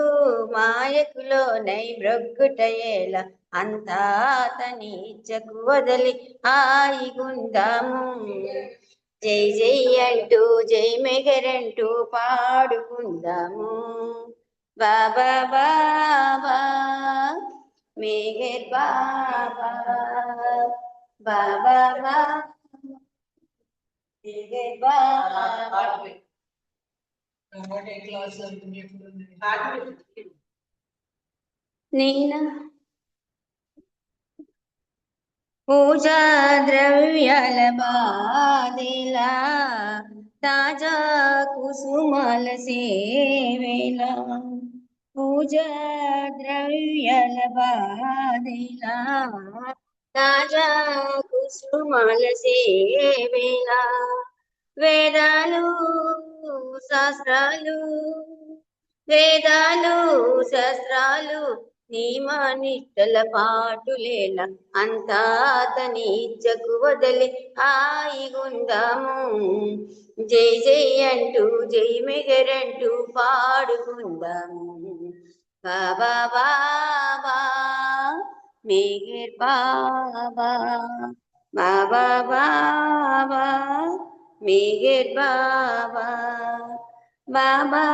మాయకులో నై బ్రొగ్గుటయేల, అంతా అతని ఇచ్చకు వదిలి హాయిగుందాము, జై జై అంటూ జై మెహరంటూ పాడుకుందాము. బాబా బాబా మెహర్ బాబా, బాబా బాబా మెహర్ బాబా. నీనా పూజా ద్రవ్యాల బాదేలా, తాజా కుసుమాల సేవేలా. పూజా ద్రవ్యాల బాదేలా, తాజా కుసుమాల సేవేలా. వేదాలు శాస్త్రాలు వేదాలు శాస్త్రాలు నియమనిష్టల పాటులేల, అంతా అతని ఇచ్చకు వదిలి హాయిగుందాము, జై జై అంటూ జై మెహరంటూ పాడుకుందాము. బాబా బాబా మెహర్ బాబా, బాబా బాబా మెహర్ బాబా. బాబా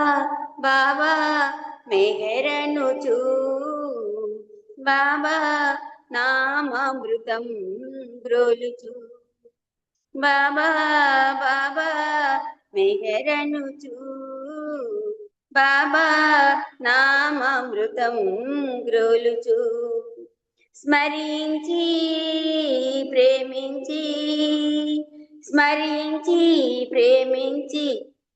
బాబా మెహరనుచూ బాబా నామామృతం గ్రోలుచు. బాబా బాబా మెహరనుచూ బాబా నామామృతం గ్రోలుచు. స్మరించి ప్రేమించి స్మరించి ప్రేమించి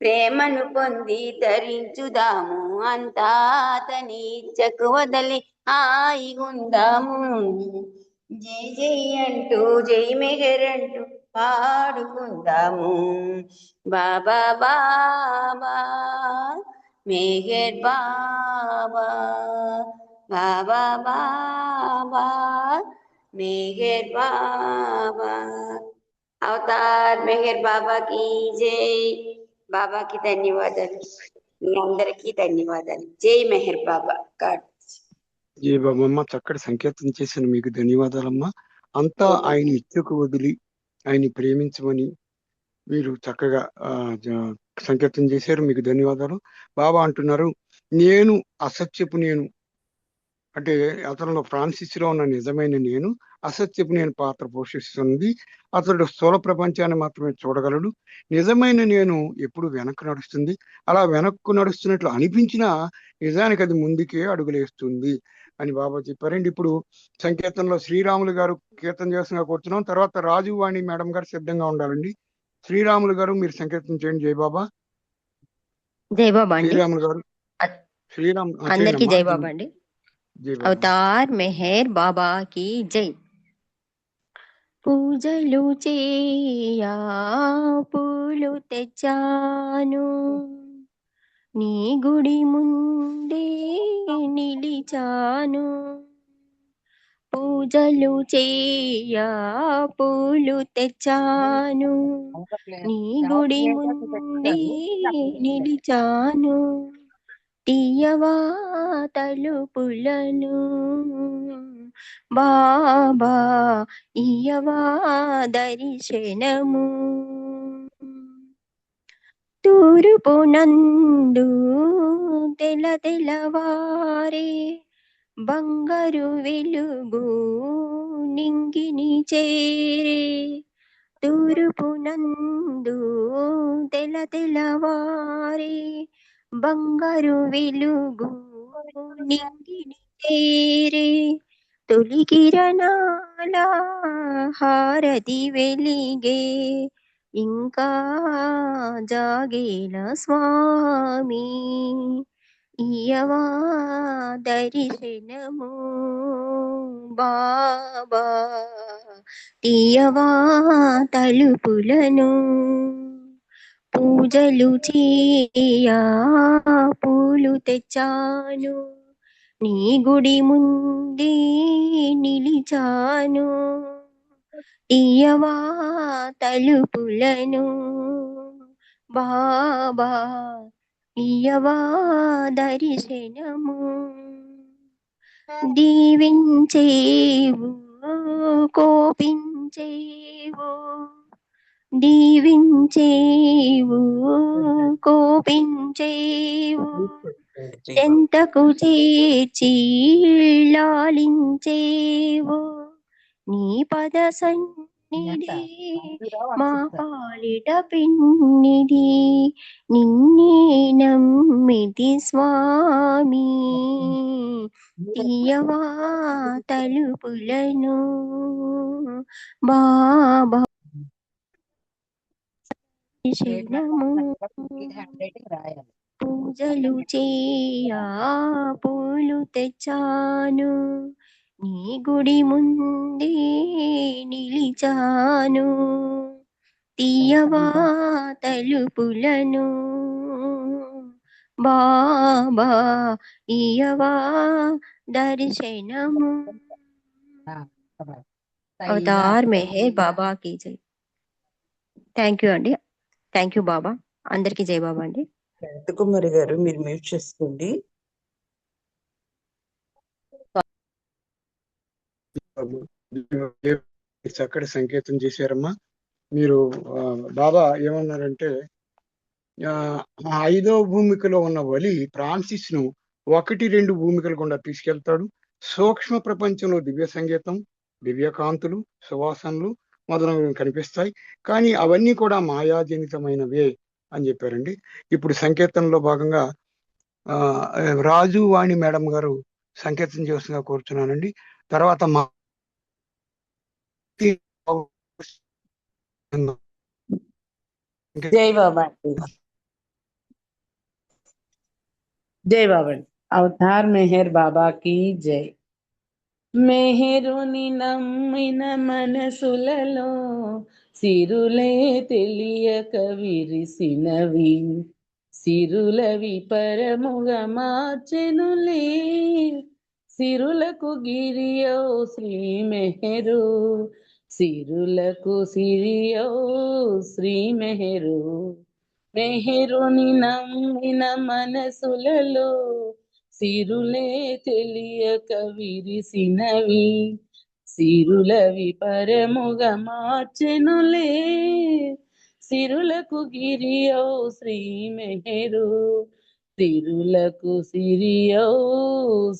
ప్రేమను పొంది తరించుదాము, అంతా అతని ఇచ్చకు వదిలి హాయిగుందాము, జై జై అంటూ జై మెహరంటూ పాడుకుందాము. బాబా బాబా మెహర్ బాబా, బాబా బాబా మెహర్ బాబా. అవతార్ మెహర్ బాబాకి జై. బాబాకి ధన్యవాదాలు, మీ అందరికీ ధన్యవాదాలు. జై మెహర్ బాబా. గాడ్ జై బాబమ్మ, చక్కటి సంకేతం చేసిన మీకు ధన్యవాదాలమ్మా. అంతా ఆయన ఇచ్చకు వదిలి ఆయన్ని ప్రేమించమని మీరు చక్కగా సంకేతం చేశారు. మీకు ధన్యవాదాలు. బాబా అంటున్నారు, నేను అసత్యపు నేను అంటే అతనిలో ఫ్రాన్సిస్ లో ఉన్న నిజమైన నేను అసత్యపు నేను పాత్ర పోషిస్తుంది. అతడు స్థూల ప్రపంచాన్ని మాత్రమే చూడగలడు. నిజమైన నేను ఎప్పుడు వెనక్కు నడుస్తుంది. అలా వెనక్కు నడుస్తున్నట్లు అనిపించినా నిజానికి అది ముందుకే అడుగులేస్తుంది. అని బాబా చెప్పారండి. ఇప్పుడు సంకీర్తనలో శ్రీరాములు గారు కీర్తన చేస్తున్నా కూర్చున్నాం. తర్వాత రాజువాణి మేడం గారు సిద్ధంగా ఉండాలండి. శ్రీరాములు గారు మీరు సంకీర్తన చేయండి. జై బాబా. జై బాబా అండి. శ్రీరాములు గారు శ్రీరామ్ అందరికి జై బాబా అండి. జై బాబా. అవతార్ మెహర్ బాబా కి జై. పూజలు చేయా పూలు తెచ్చాను, నీ గుడి ముందే నిలిచాను. పూజలు చేయా పూలు తెచ్చాను, నీ గుడి ముందే నిలిచాను. తీయవా తలుపులను బాబా, ఇయ్యవా దర్శనము. తూర్పు నందు తెల్లవారే బంగారు వెలుగు నింగిని చేరే. తూర్పు నందు తెల్లవారే బంగారు వెలుగు నింగిని చేరే. తొలి కిరణాల హారతి వెలిగే, ఇంకా జాగేల స్వామి. ఇయ్యవా దర్శనము బాబా, తీయవా తలుపులను. పూజలు చేయా పూలు తెచ్చాను, నీ గుడి ముందే నిలిచాను. తీయవా తలుపులను బాబా, ఇయ్యవా దర్శనము. దీవించేవు కోపించేవు, దీవించేవు కోపించేవు. ఎంతకు చేర్చి లాలించేవు, నీ పద సన్నిధి మా పాలిట పిన్నిది. నిన్నే నమ్మితి స్వామి, తీయవా తలుపులను బాబా. పూజలు చేయా పూలు తెచ్చాను, నీ గుడి ముందే నిలిచాను. తీయవా తలుపులను బాబా, ఇయ్యవా దర్శనము. అవతార్ మెహర్ బాబా కి జై. థ్యాంక్ యూ అండి. థ్యాంక్ యూ బాబా. అందరికి జై బాబా అండి. కుమారి గారు మీరు మ్యూట్ చేసుకోండి. చక్కటి సంకేతం చేశారమ్మా. మీరు బాబా ఏమన్నారంటే, 5వ భూమికలో ఉన్న వలి ఫ్రాన్సిస్ ను 1-2 భూమికల గుండా తీసుకెళ్తాడు. సూక్ష్మ ప్రపంచంలో దివ్య సంగీతం, దివ్య కాంతులు, సువాసనలు మొదలైనవి కనిపిస్తాయి. కానీ అవన్నీ కూడా మాయాజనితమైనవే అని చెప్పారండి. ఇప్పుడు సంకీర్తనలో భాగంగా రాజు వాణి మేడం గారు సంకీర్తన చేస్తున్నా కోరుచున్నానండి. తర్వాత మా జై బాబా. జై బాబా. అవతార్ మెహర్ బాబా కి జై. మెహరుని నమ్మిన మనసులలో సిరులే తెలియక విరిసినవి, సిరులవి పరముగా మార్చెనులే. సిరులకు గిరియో శ్రీ మెహరు, సిరులకు సిరియో శ్రీ మెహరు. మెహరుని నమ్మిన మనసులలో సిరులే తెలియక విరిసినవి, సిరులవి పరముగా మార్చెనులే. సిరులకు గిరియో శ్రీ మెహరు, సిరులకు సిరియో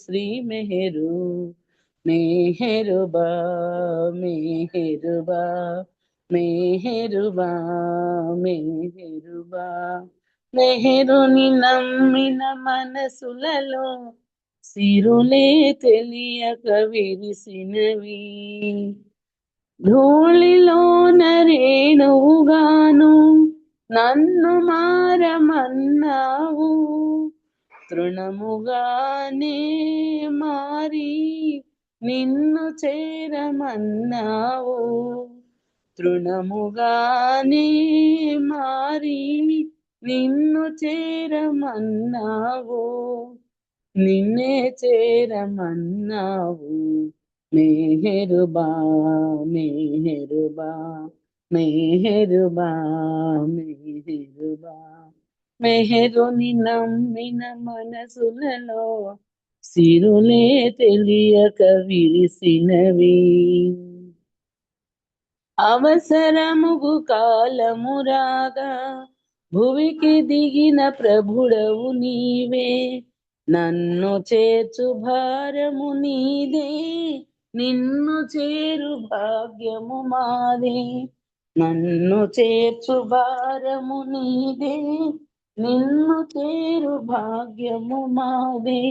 శ్రీ మెహరు. మెహరుబా మెహరుబా మెహరుబా మెహరుబా. మెహరుని నమ్మిన మనసులలో సిరులే తెలియక విరిసినవి ధూళిలోన రేణువుగాను నన్ను మారమన్నావు తృణముగానే మారి నిన్ను చేరమన్నావు తృణముగానే మారి నిన్ను చేరమన్నావు నిన్నే చేరమన్నావు మెహరుబా మెహరుబా మెహరుబా మెహరుబా మెహరుని నమ్మిన మనసులలో సిరులే తెలియక విరిసినవి అవసరముగు కాలము రాగా భువికి దిగిన ప్రభుడవు నీవే నన్ను చేర్చు భారము నీదే నిన్ను చేరు భాగ్యము మాదే నన్ను చేర్చు భారము నీదే నిన్ను చేరు భాగ్యము మాదే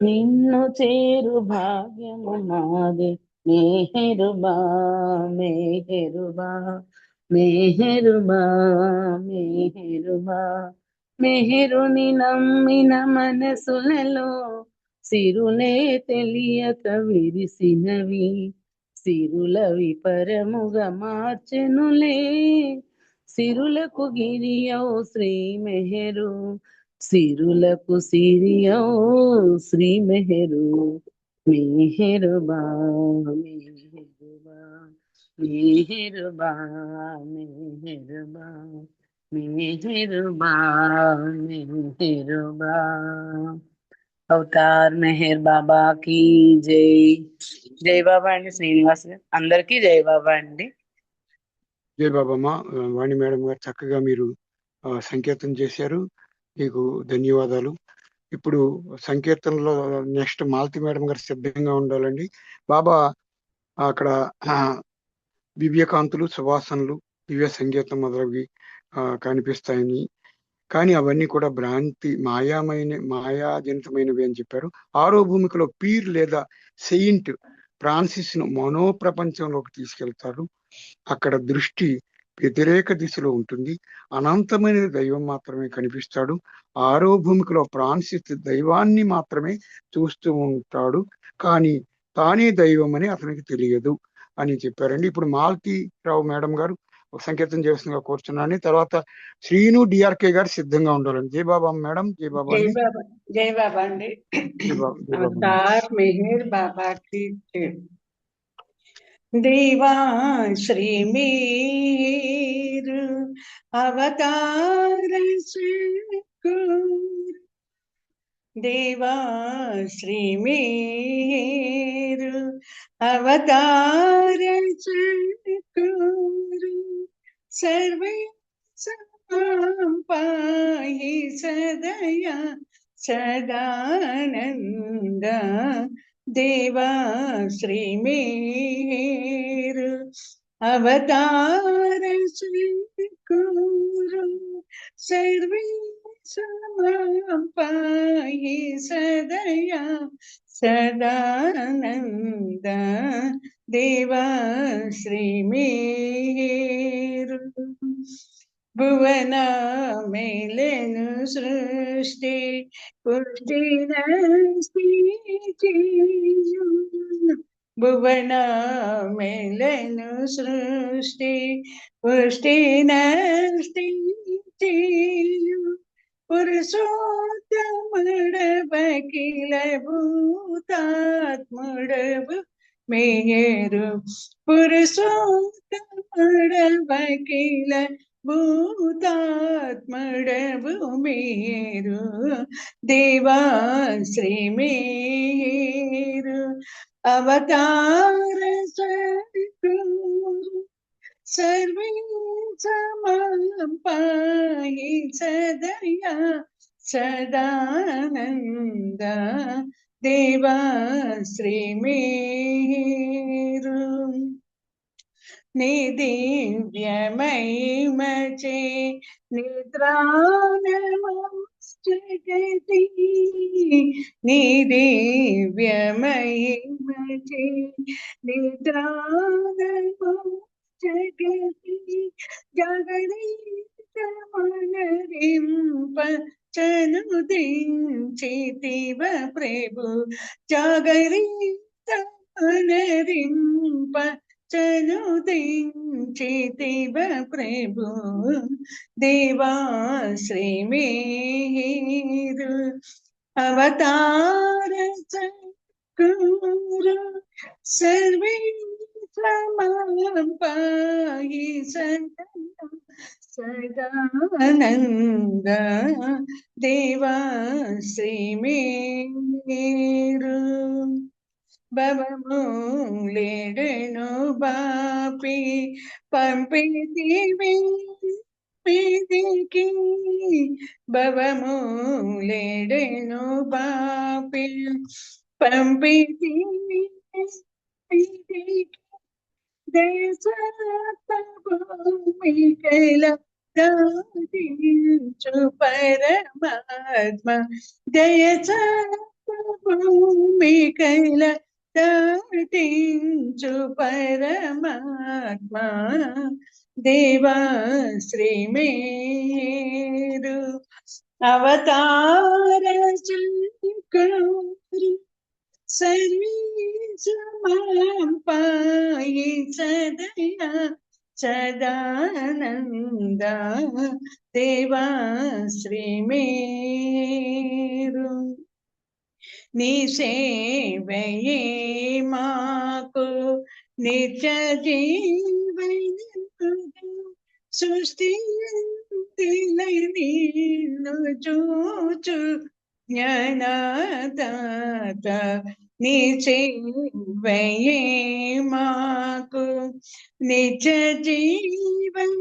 నిన్ను చేరు భాగ్యము మాదే మెహరుబా మెహరుబా మెహరుబా మెహరుబా మెహరుని నమ్మిన మనసులలో సిరులే తెలియక విరిసినవి సిరులవి పరముగా మార్చెనులే సిరులకు గిరియౌ శ్రీ మెహరు సిరులకు సిరియౌ శ్రీ మెహరు మెహరుబా మెహరుబా మెహరుబా మెహరుబా మెహరుబా మెహరుబా అవతార్ మెహర్ బాబా की జై జై బాబా అండి శ్రీనివాస్ గారు అందరికీ జై బాబా అండి జై బాబమ్మ. వాణి మేడం గారు చక్కగా మీరు సంకీర్తన చేశారు. మీకు ధన్యవాదాలు. ఇప్పుడు సంకీర్తనలో నెక్స్ట్ మాలతి మేడం గారు సిద్ధంగా ఉండాలండి. బాబా అక్కడ దివ్యకాంతులు సువాసనలు దివ్య సంగీతం మొదలవి కనిపిస్తాయని, కానీ అవన్నీ కూడా భ్రాంతి మాయాజనితమైనవి అని చెప్పారు. ఆరో భూమికలో పీర్ లేదా సెయింట్ ఫ్రాన్సిస్ ను మనోప్రపంచంలోకి తీసుకెళ్తారు. అక్కడ దృష్టి వ్యతిరేక దిశలో ఉంటుంది. అనంతమైన దైవం మాత్రమే కనిపిస్తాడు. ఆరో భూమికలో ఫ్రాన్సిస్ దైవాన్ని మాత్రమే చూస్తూ ఉంటాడు, కానీ తానే దైవం అని అతనికి తెలియదు అని చెప్పారండి. ఇప్పుడు మాలతీరావు మేడం గారు సంకేతం చేస్తుందిగా కూర్చున్నాను. తర్వాత శ్రీను డిఆర్కే గారు సిద్ధంగా ఉండాలండి. జై బాబా మేడం. జై బాబా జై అండి. బాబా జై బాబా అండి జై బాబా. జై బాబా. అవతార్ మెహర్ బాబా की जय देवा श्री मीर अवतार सतगुरु देवा श्री मीर अवतार सतगुरु सर्वे पाहि सदया सदानंद देवा श्री मेर अवतार सतगुरु सर्वे पाहि सदया सदानंद देवा श्री मेर भुवन मेलेनु सृष्टि पुष्टि भुवन मेलेनु सृष्टि पुष्टि पुरुषोत्तमडबकिल भूतात्मडबु मेहेरु पुरुषोत्तमडबकिल भूतात्मडबु मेहेरु देवा श्री मेहेरु अवतार सतगुरु सर्वे पाहि सदया सदानंद देवा श्री मेरु निदिव्यमयिमचे निद्रानमस्ते జగతి నీ దివ్య మహిమచే నిద్రాగము జగతి జగదీశ మనరింప చనుదించితివ ప్రభు జాగరీత మనరింప చనుదించితివ ప్రభు దేవాశ్రీ మేరు అవతార చక్రు సర్వేశ పాయి సదానంద దేవాశ్రీ మేరు భవములేడను బాపి పంపితివి మీదికి భవములేడను బాపి పంపితివి మీదికి దేశభూమికల దాటించు పరమాత్మ దయచూమికల దాటించు పరమాత్మ దేవాశ్రీ మేరు అవతార చక్రు సర్వీశమాం పాయి సదయా సదానంద దేవాశ్రీ మేరు నీ సేవయే మాకు నిత్య జీవన సృష్టి నిన్ను చూచు జ్ఞానదాత నీ సేవయే మాకు నిత్య జీవన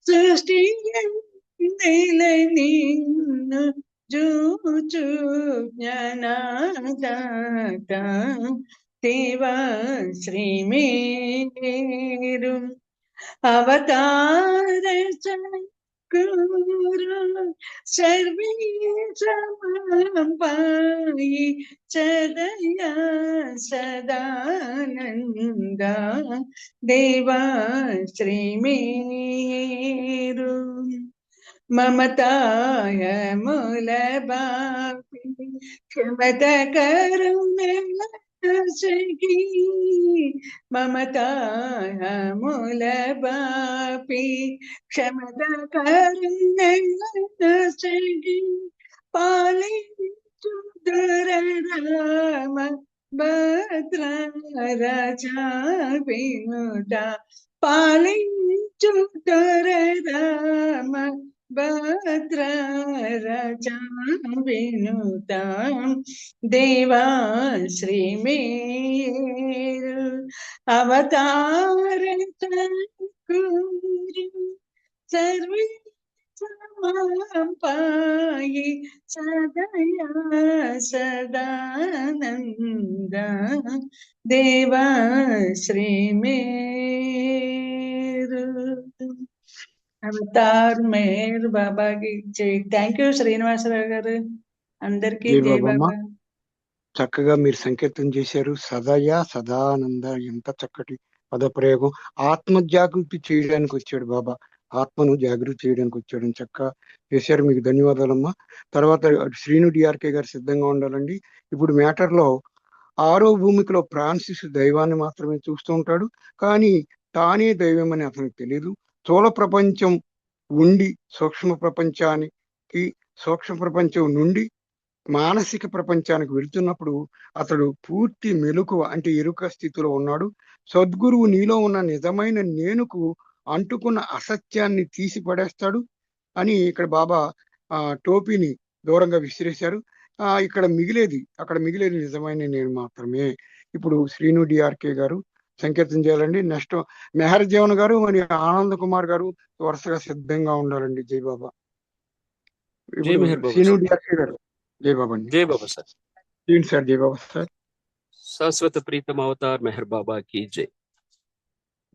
సృష్టి నిన్ను చూచు జ్ఞానదాత దేవాశ్రీ మేరు అవతార చక్రు సర్వేశమాం పాయి సదయా సదానంద దేవాశ్రీ మేరు మమతాయ మూల బాపి క్షమత కరుణ సఖీ మమతాయ మూల బాపి క్షమత కరుణ సఖీ పాలించు రామ భద్ర రాజా వినుత పాలించు రామ భద్ర రాజా వినుత దేవాశ్రీ మేరు అవతార చక్రు సర్వీశమాం పాయి సదయా సదానంద దేవాశ్రీ మేరు అవతార్ మేర్ బాబాకి జై. థ్యాంక్ యూ శ్రీనివాసరావు గారు. అందరికీ జై జై బాబమ్మ. బాబా. చక్కగా మీరు సంకీర్తన చేశారు. సదయ సదానంద, ఎంత చక్కటి పదప్రయోగం. ఆత్మ జాగృతి చేయడానికి వచ్చాడు బాబా, ఆత్మను జాగృతి చేయడానికి వచ్చాడు. చక్కగా చేశారు, మీకు ధన్యవాదాలమ్మా. తర్వాత శ్రీను డిఆర్కే గారు సిద్ధంగా ఉండాలండి. ఇప్పుడు మ్యాటర్లో 6వ భూమికలో ఫ్రాన్సిస్ దైవాన్ని మాత్రమే చూస్తూ ఉంటాడు, కానీ తానే దైవం అని అతనికి తెలియదు. స్థూల ప్రపంచం ఉండి సూక్ష్మ ప్రపంచం నుండి మానసిక ప్రపంచానికి వెళ్తున్నప్పుడు అతడు పూర్తి మెలకువ అంటే ఎరుక స్థితిలో ఉన్నాడు. సద్గురువు నీలో ఉన్న నిజమైన నేనుకు అంటుకున్న అసత్యాన్ని తీసి పడేస్తాడు అని ఇక్కడ బాబా టోపీని దూరంగా విసిరేశారు. అక్కడ మిగిలేది నిజమైన నేను మాత్రమే. ఇప్పుడు శ్రీను డిఆర్కే గారు సంకీర్తన చేయాలండి. నెక్స్ట్ మెహర్ జీవన్ గారు మరియు ఆనంద్ కుమార్ గారు వరుసగా సిద్ధంగా ఉండాలండి. జై బాబా. శ్రీను డిఆర్కే గారు జై బాబా అండి. జై బాబా సార్. సార్ జై బాబా సార్. శాశ్వత ప్రీతం అవతార్ మెహర్ బాబాకి జై.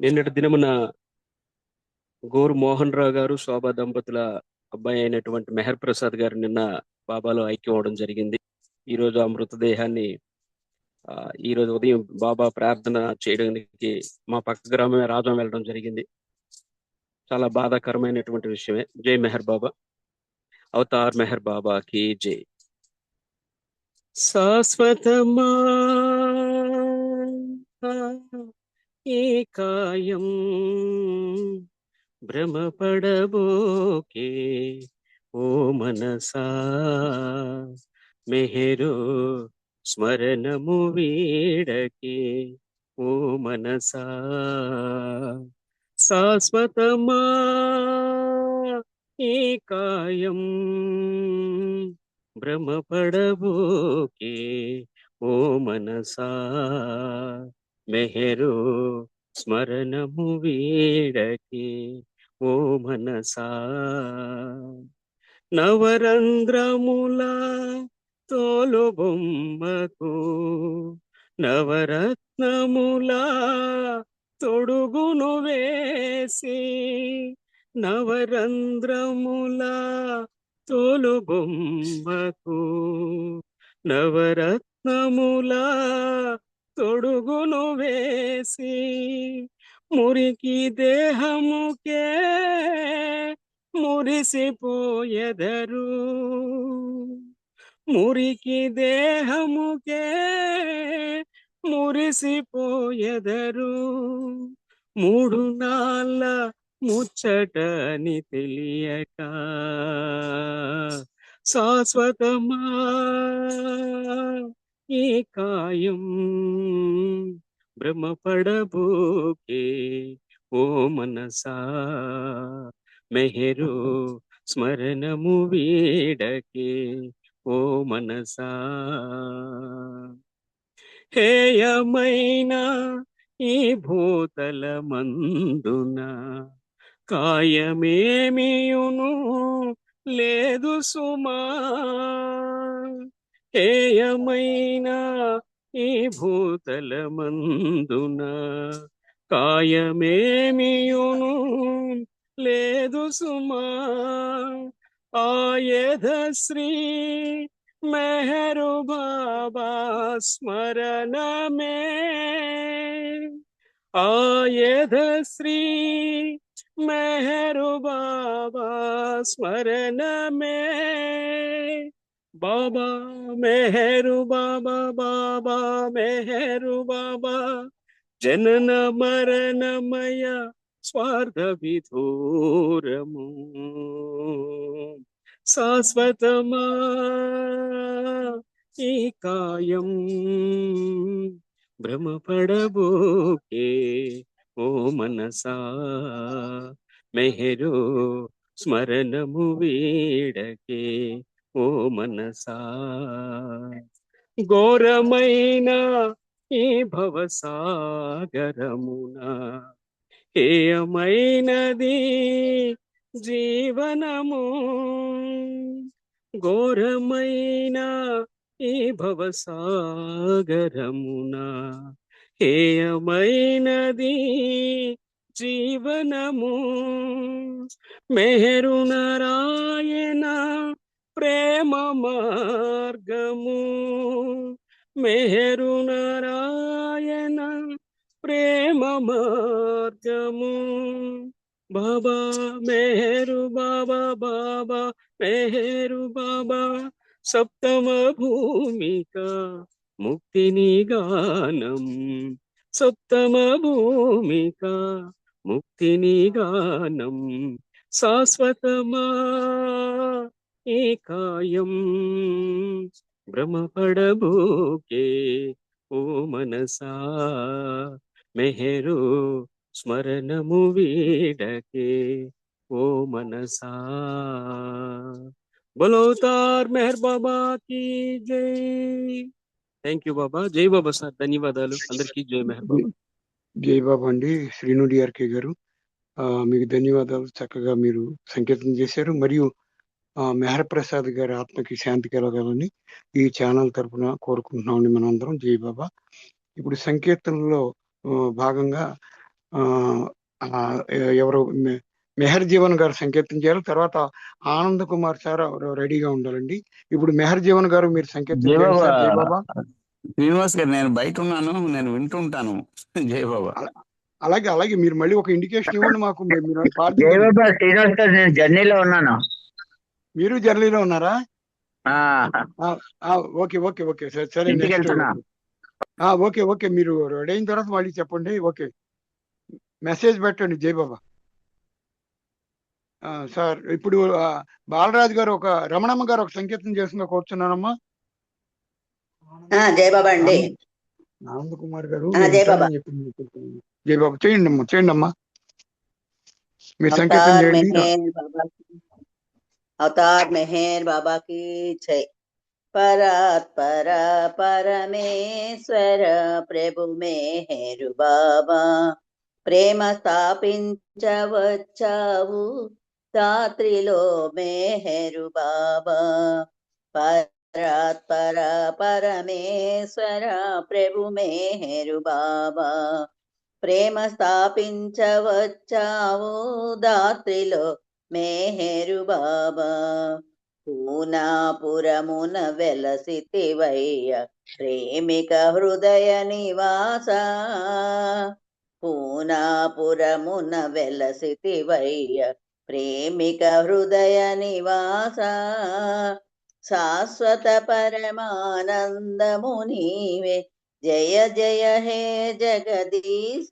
నిన్నటి దినమున గోరు మోహన్ రావు గారు శోభా దంపతుల అబ్బాయి అయినటువంటి మెహర్ ప్రసాద్ గారు నిన్న బాబాలో ఐక్యం అవడం జరిగింది. ఈరోజు ఆ మృతదేహాన్ని ఈ రోజు ఉదయం బాబా ప్రార్థన చేయడానికి మా పక్క గ్రామమే రాజం వెళ్ళడం జరిగింది. చాలా బాధాకరమైనటువంటి విషయమే. జై మెహర్ బాబా. అవతార్ మెహర్ బాబాకి జై. శాశ్వతమా ఈ కాయం భ్రమపడబోకే ఓ మనసా మెహరు స్మరణము వీడకే ఓ మనసా. శాశ్వతమా ఈ కాయం భ్రమపడబోకే ఓ మనసా మెహరు స్మరణము వీడకే ఓ మనసా. నవరంధ్రముల తోలు బొమ్మకు నవరత్నముల తొడుగును వేసి నవరంధ్రముల తోలు బొమ్మకు నవరత్నముల తొడుగును వేసి మురికి దేహముకే మురిసిపోయెదరు మురికి దేహముకే మురిసిపోయెదరు మూడు నాళ్ళ ముచ్చటని తెలియక శాశ్వతమా ఈ కాయం భ్రమపడబోకే ఓ మనసా మెహరు స్మరణము వీడకే ఓ మనసా. హేయమైన ఈ భూతల మందున కాయమేమియును లేదు సుమా. హేయమైన ఈ భూతల మందున కాయమేమియును లేదు సుమా. ఆయధ శ్రీ మెహరు బాబా స్మరణమే ఆయధ శ్రీ మెహరు బాబా స్మరణమే. బాబా మెహరు బాబా బాబా మెహరు బాబా జనన మరణమయ స్వార్థ విధూరము శాశ్వతమా ఈ కాయం భ్రమపడబోకే ఓ మనసా మెహరు స్మరణము వీడకే ఓ మనసా. ఘోరమైన ఈ భవసాగరమున హేయమైనది జీవనము ఘోరమైన ఈ భవసాగరమున హేయమైనది జీవనము. మెహరు నారాయణ ప్రేమ మార్గము మెహరు నారాయణ ప్రేమ మార్గము. బాబా మెహరు బాబా బాబా మెహరు బాబా సప్తమ భూమిక ముక్తిని గానం సప్తమ భూమిక ముక్తిని గానం. శాశ్వతమా ఈ కాయం భ్రమపడబోకే ఓ మనసా మెహరు స్మరణము వీడకే ఓ మనసా. బలోతార్ మెహర్ బాబా కి జై. థ్యాంక్ యూ బాబా. జై బాబా సార్. ధన్యవాదాలు అందరికీ. జై మెహర్ బాబా. జై బాబా అండి. శ్రీను డిఆర్కే గారు మీకు ధన్యవాదాలు. చక్కగా మీరు సంకేతం చేశారు. మరియు మెహర్ ప్రసాద్ గారి ఆత్మకి శాంతి కలగాలని ఈ ఛానల్ తరఫున కోరుకుంటున్నామండి మనందరం. జై బాబా. ఇప్పుడు సంకీర్తనలో భాగంగా ఎవరు మెహర్ జీవన్ గారు సంకీర్తన చేయాలి. తర్వాత ఆనంద్ కుమార్ సార్ రెడీగా ఉండాలండి. ఇప్పుడు మెహర్ జీవన్ గారు మీరు సంకీర్తన చేయండి సార్. జై బాబా. శ్రీనివాస్ గారు, నేను బయట ఉన్నాను, నేను వింటుంటాను. జై బాబా. అలాగే అలాగే మీరు మళ్ళీ ఒక ఇండికేషన్ ఇవ్వండి మాకు. జై బాబా శ్రీనివాస్ గారు, నేను జర్నీలో ఉన్నాను. మీరు జర్నీలో ఉన్నారా? ఓకే ఓకే ఓకే సరే. ఇంటికి వెళ్తున్నా. ఓకే ఓకే, మీరు రెడీ అయిన తర్వాత మళ్ళీ చెప్పండి. ఓకే, మెసేజ్ పెట్టండి. జై బాబా. సార్ ఇప్పుడు బాలరాజు గారు రమణమ్మ గారు ఒక సంకీర్తన చేస్తుందో కూర్చున్నానమ్మా. జై బాబా అండి. ఆనంద్ కుమార్ గారు జై బాబా. జై బాబా చేయండి అమ్మా మీరు సంకీర్తన చేయండి. अवतार मेहर बाबा की जय। परात्पर परमेश्वर प्रभु मेहर बाबा, प्रेम స్థాపించవచ్చావు దాత్రిలో मेहर बाबा। परात्पर परमेश्वर प्रभु मेहर बाबा, ప్రేమ స్థాపించవచ్చావు దాత్రిలో मेहर बाबा। पूनापुरमुन वेलसितिवయ్య ప్రేమిక హృదయ నివాస। పూనాపురమున వెలసితివయ్య ప్రేమిక హృదయ నివాస। శాశ్వత పరమానందము నీవే జయ జయ హే జగదీశ।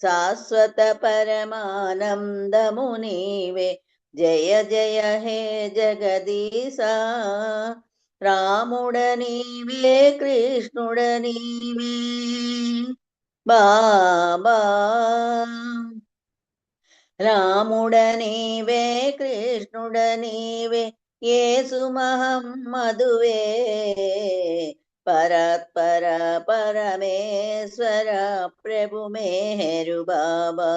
శాశ్వత పరమానందము నీవే జయ జయ హే జగదీశ। రాముడ నీవే కృష్ణుడ నీవే బాబా। రాముడ నీవే కృష్ణుడ నీవే యేసు మహమ్మదువే। పరాత్పర పరమేశ్వర ప్రభు मेहर बाबा।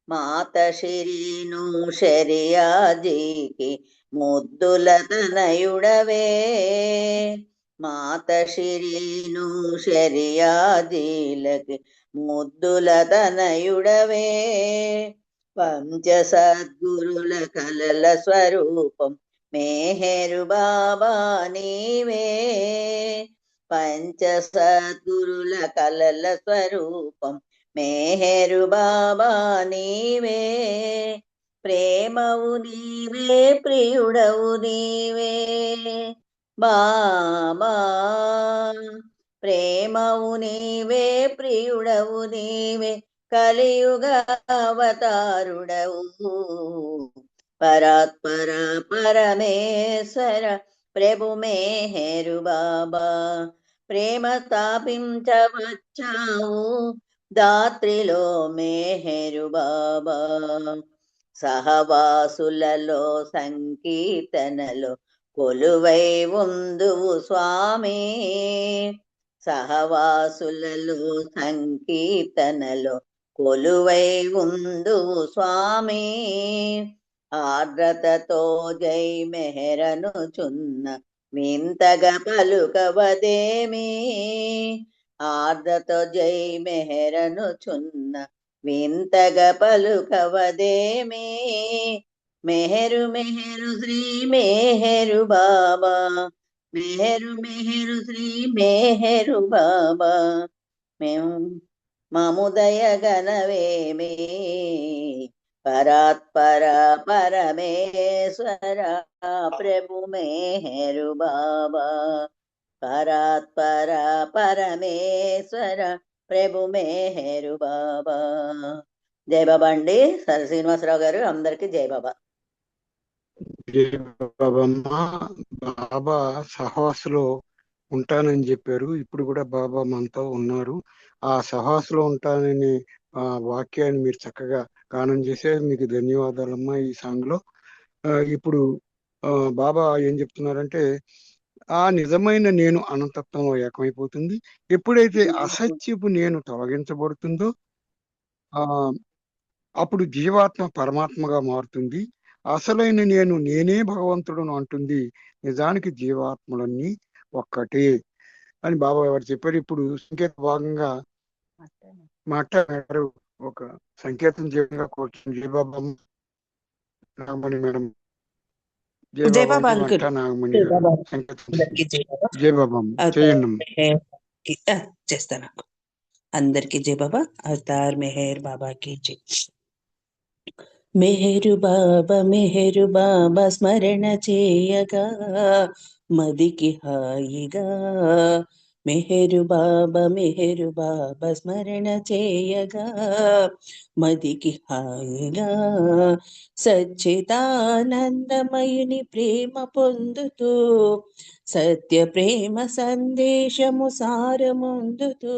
మాత శిరీను శరియాజీకి ముద్దుల తనయుడవే। మాత శిరీను శరియాజీలకి ముద్దుల తనయుడవే। పంచ సద్గురుల కలల స్వరూపం मेहर बाबा నీవే। పంచ సద్గురుల కలల స్వరూపం मेहर बाबा నీవే। ప్రేమవు నీవే ప్రియుడవు నీవే బాబా। ప్రేమవు నీవే ప్రియుడవు నీవే కలియుగ అవతారుడవు। పరాత్పర పరమేశ్వర ప్రభు मेहर बाबा, ప్రేమ స్థాపించవచ్చావు దాత్రిలో मेहर बाबा। సహవాసులలో సంకీర్తనలో కొలువై ఉందువు స్వామి। సహవాసులలో సంకీర్తనలో కొలువై ఉందువు స్వామి। ఆర్ద్రతతో జై మెహరనుచున్న వింతగా పలుకవదేమి। ఆర్ద్రతో జై మెహరనుచున్న వింతగా పలుకవదేమి। మెహరు మెహరు శ్రీ मेहर बाबा, మెహరు మెహరు శ్రీ मेहर बाबा। మముదయ గణవేమి పరాత్పర పరమేశ్వర ప్రభు मेहर बाबा। పరాత్పర పరమేశ్వర ప్రభు मेहर बाबा। జై బాబా అండి. సర్ శ్రీనివాసరావు గారు, అందరికి జై బాబా. జై బాబమ్మ. బాబా సహవాసులో ఉంటానని చెప్పారు. ఇప్పుడు కూడా బాబా మనతో ఉన్నారు. ఆ సహవాసులో ఉంటానని వాక్యాన్ని మీరు చక్కగా గానం చేశారు. మీకు ధన్యవాదాలమ్మా. ఈ సాంగ్ లో ఇప్పుడు బాబా ఏం చెప్తున్నారంటే, ఆ నిజమైన నేను అనంతత్వంలో ఏకమైపోతుంది. ఎప్పుడైతే అసత్యపు నేను తొలగించబడుతుందో అప్పుడు జీవాత్మ పరమాత్మగా మారుతుంది. అసలైన నేను నేనే భగవంతుడును అంటుంది. నిజానికి జీవాత్మలన్నీ ఒక్కటే అని బాబా గారు చెప్పారు. ఇప్పుడు సంకేత భాగంగా మాట్లాడారు. ఒక సంకేతం చేయగా కూర్చుని జై బాబా నాగమణి మేడం, జై జై బాబా బాబా అంటే అంకుల్. వంట నాగమణి జై గారు బాబా సంకేతం అందరికి జై బాబా. జై బాబా చేయండి అమ్మ. చేస్తాను అందరికి జై బాబా. అవతార్ మెహర్ బాబా की జై. మెహరు బాబా స్మరణ చేయగా మదికి హాయిగా. మెహరు బాబా స్మరణ చేయగా మదికి హాయిగా. సచ్చిదానందమయుని ప్రేమ పొందుతూ సత్య ప్రేమ సందేశము సారముందుతూ.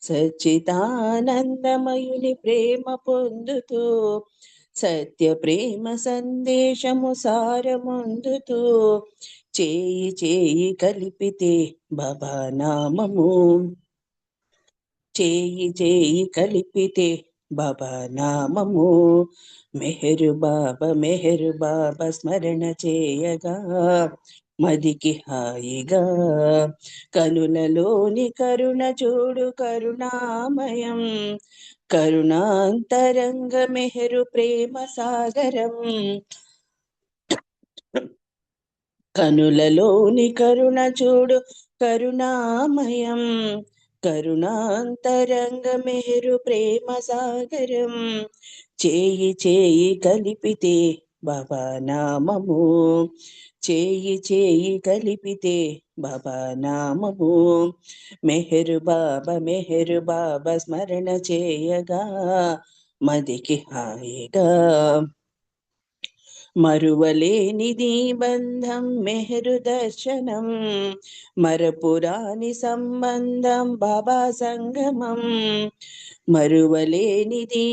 సచ్చిదానందమయుని ప్రేమ పొందుతూ సత్య ప్రేమ సందేశము సారముందుతూ. చేయి చేయి కలిపితే బాబా నామము. చేయి చేయి కలిపితే బాబా నామము. మెహరు బాబా స్మరణ చేయగా మదికి హాయిగా. కనులలోని కరుణ చూడు కరుణామయం. కరుణాంతరంగ మెహరు ప్రేమ సాగరం. కనులలోని కరుణ చూడు కరుణామయం. కరుణాంతరంగ మెహరు ప్రేమ సాగరం. చేయి చేయి కలిపితే బాబా నామము. చేయి చేయి కలిపితే బాబా నామము. మెహరు బాబా స్మరణ చేయగా మదికి హాయిగా. మరువలేనిది బంధం మెహరు దర్శనం. మరపురాని సంబంధం బాబా సంగమం. మరువలేనిది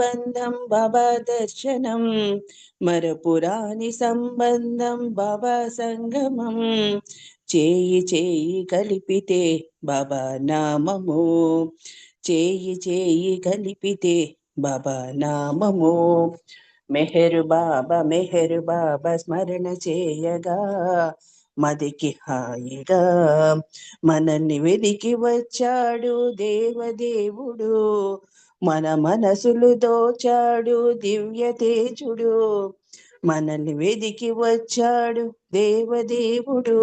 బంధం బాబా దర్శనం. మరపురాని సంబంధం బాబా సంగమం. చేయి చేయి కలిపితే బాబా నామము. చేయి చేయి కలిపితే బాబా నామము. మెహరు బాబా స్మరణ చేయగా మదికి హాయిగా. మనల్ని వెదికి వచ్చాడు దేవదేవుడు. మన మనసులు దోచాడు దివ్య తేజుడు. మనల్ని వెదికి వచ్చాడు దేవదేవుడు.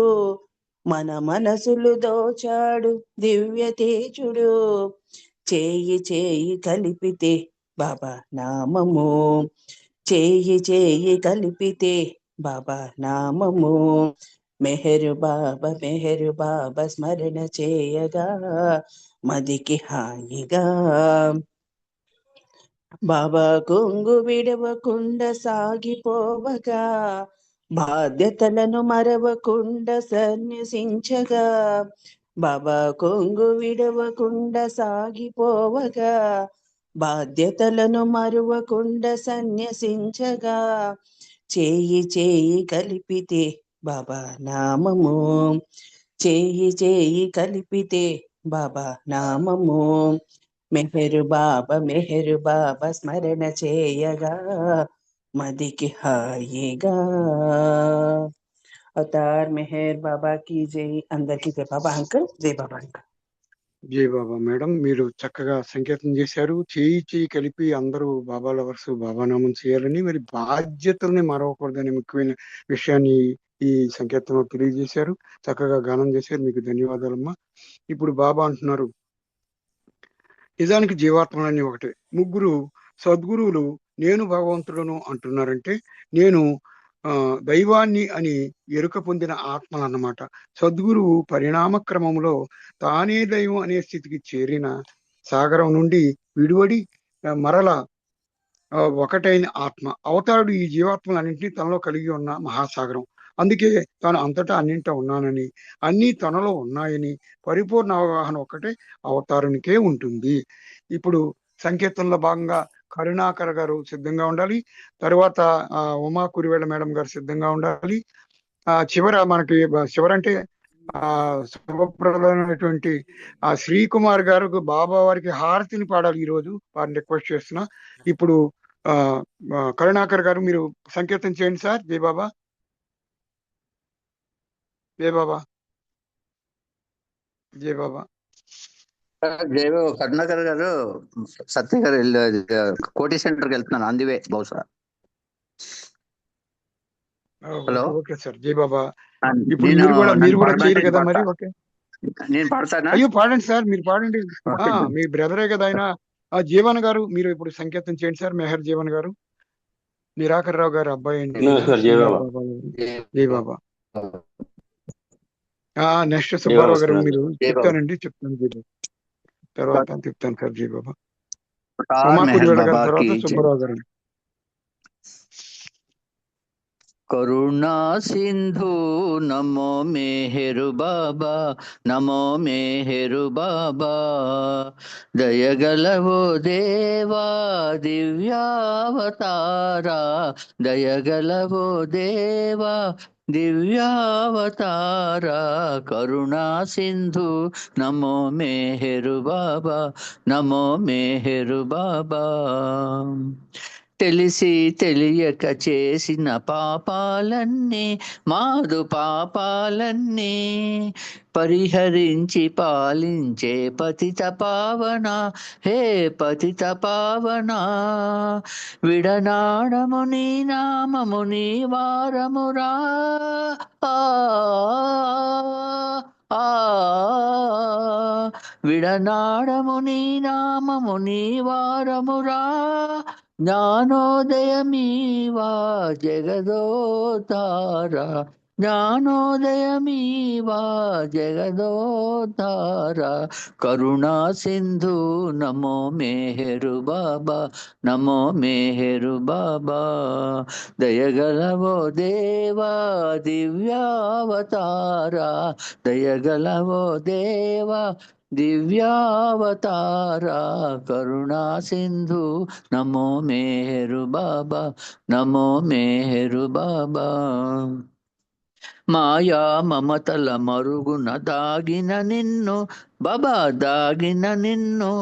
మన మనసులు దోచాడు దివ్య తేజుడు. చేయి చేయి కలిపితే బాబా నామము. చేయి చేయి కలిపితే బాబా నామము. మెహరు బాబా స్మరణ చేయగా మదికి హాయిగా. బాబా కొంగు విడవకుండా సాగిపోవగా బాధ్యతలను మరవకుండా సన్యసించగా. బాబా కొంగు విడవకుండా సాగిపోవగా బాధ్యతలను మరువకుండా సన్యసించగా. చేయి చేయి కలిపితే బాబా నామము. చేయి చేయి కలిపితే బాబా నామము. మెహరు బాబా స్మరణ చేయగా మదికి హాయిగా. అవతార్ మెహర్ బాబా की జై. అందరికీ జై బాబా అంకుల్. జై బాబా అంకుల్. జై బాబా మేడం, మీరు చక్కగా సంకేతం చేశారు. చేయి చేయి కలిపి అందరూ బాబా లవర్స్ బాబా నామం చేయాలని, మరి బాధ్యతల్ని మరవకూడదనే ముఖ్యమైన విషయాన్ని ఈ సంకేతంలో తెలియజేశారు. చక్కగా గానం చేశారు. మీకు ధన్యవాదాలమ్మా. ఇప్పుడు బాబా అంటున్నారు, నిజానికి జీవాత్మలన్నీ ఒకటే. ముగ్గురు సద్గురువులు నేను భగవంతుడను అంటున్నారంటే నేను దైవాన్ని అని ఎరుక పొందిన ఆత్మలు అన్నమాట. సద్గురువు పరిణామ క్రమంలో తానే దైవం అనే స్థితికి చేరిన సాగరం నుండి విడివడి మరల ఒకటైన ఆత్మ. అవతారుడు ఈ జీవాత్మలన్నింటినీ తనలో కలిగి ఉన్న మహాసాగరం. అందుకే తాను అంతటా అన్నింటా ఉన్నానని, అన్నీ తనలో ఉన్నాయని పరిపూర్ణ అవగాహన ఒక్కటే అవతారునికే ఉంటుంది. ఇప్పుడు సంకేతంలో భాగంగా కరుణాకర్ గారు సిద్ధంగా ఉండాలి. తర్వాత ఉమా కురివేళ మేడం గారు సిద్ధంగా ఉండాలి. మనకి చివరంటే శుభప్రదమైనటువంటి శ్రీకుమార్ గారు బాబా వారికి హారతిని పాడాలి ఈ రోజు. వారిని రిక్వెస్ట్ చేస్తున్నా. ఇప్పుడు కరుణాకర్ గారు మీరు సంకేతం చేయండి సార్. జై బాబా. జై బాబా. జై బాబా. జయబాబు కరుణాకర్ గారు సత్య గారు కోటి సెంటర్కి వెళ్తున్నాను అందువే బహుశా. హలో, ఓకే సార్, జై బాబా. ఆ, ఇప్పుడు నేను మీరు నన్ను కూడా చేయరు పాడమంటే కదా మరి? పాడతా. ఓకే, నేను పాడతానా? అయ్యో పాడండి సార్, మీరు పాడండి. ఓకే. మీ బ్రదరే కదా ఆయన. జీవన్ గారు మీరు ఇప్పుడు సంకేతం చేయండి సార్. మెహర్ జీవన్ గారు, నిరాకర్ రావు గారు అబ్బాయి అండి ఆయన. సార్ జై మెహర్ బాబా. బాబా గారు. జై బాబా. నెక్స్ట్ సుబ్బారావు గారు మీరు జై బాబా. చెప్తానండి, చెప్తాను జై బాబా. తర్వాత చెప్తాను సార్ జై బాబా. అవతార్ ఉమాకుడి మెహర్ వేళ గారి బాబా తర్వాత की जय। సుబ్బారావు గారు. करुणा सिंधु नमो मेहरु बाबा, नमो मेहरु बाबा। दयगलवो देवा दिव्यावतारा, दयगलवो देवा दिव्यावतारा। करुणा सिंधु नमो मेहरु बाबा, नमो मेहरु बाबा। తెలిసి తెలియక చేసిన పాపాలన్నీ, మాదు పాపాలన్నీ పరిహరించి పాలించే పతిత పావన, హే పతిత పావన। విడనాడము నీ నామము నీ వారమురా, ఆ ఆ విడనాడము నీ నామము నీ వారమురా। జ్ఞానోదయమీవా జగదోతారా, జ్ఞానోదయమీవా జగదోతారా। కరుణా సింధు నమో మెహరు బాబా, నమో మెహరు బాబా। దయగలవో దేవా దివ్యావతారా, దయగలవో దేవా దివ్యావతారా। కరుణా సింధు నమో మెహరు బాబా, నమో మెహరు బాబా। మాయా మమతల మరుగున దాగిన నిన్ను బాబా, దాగిన నిన్ను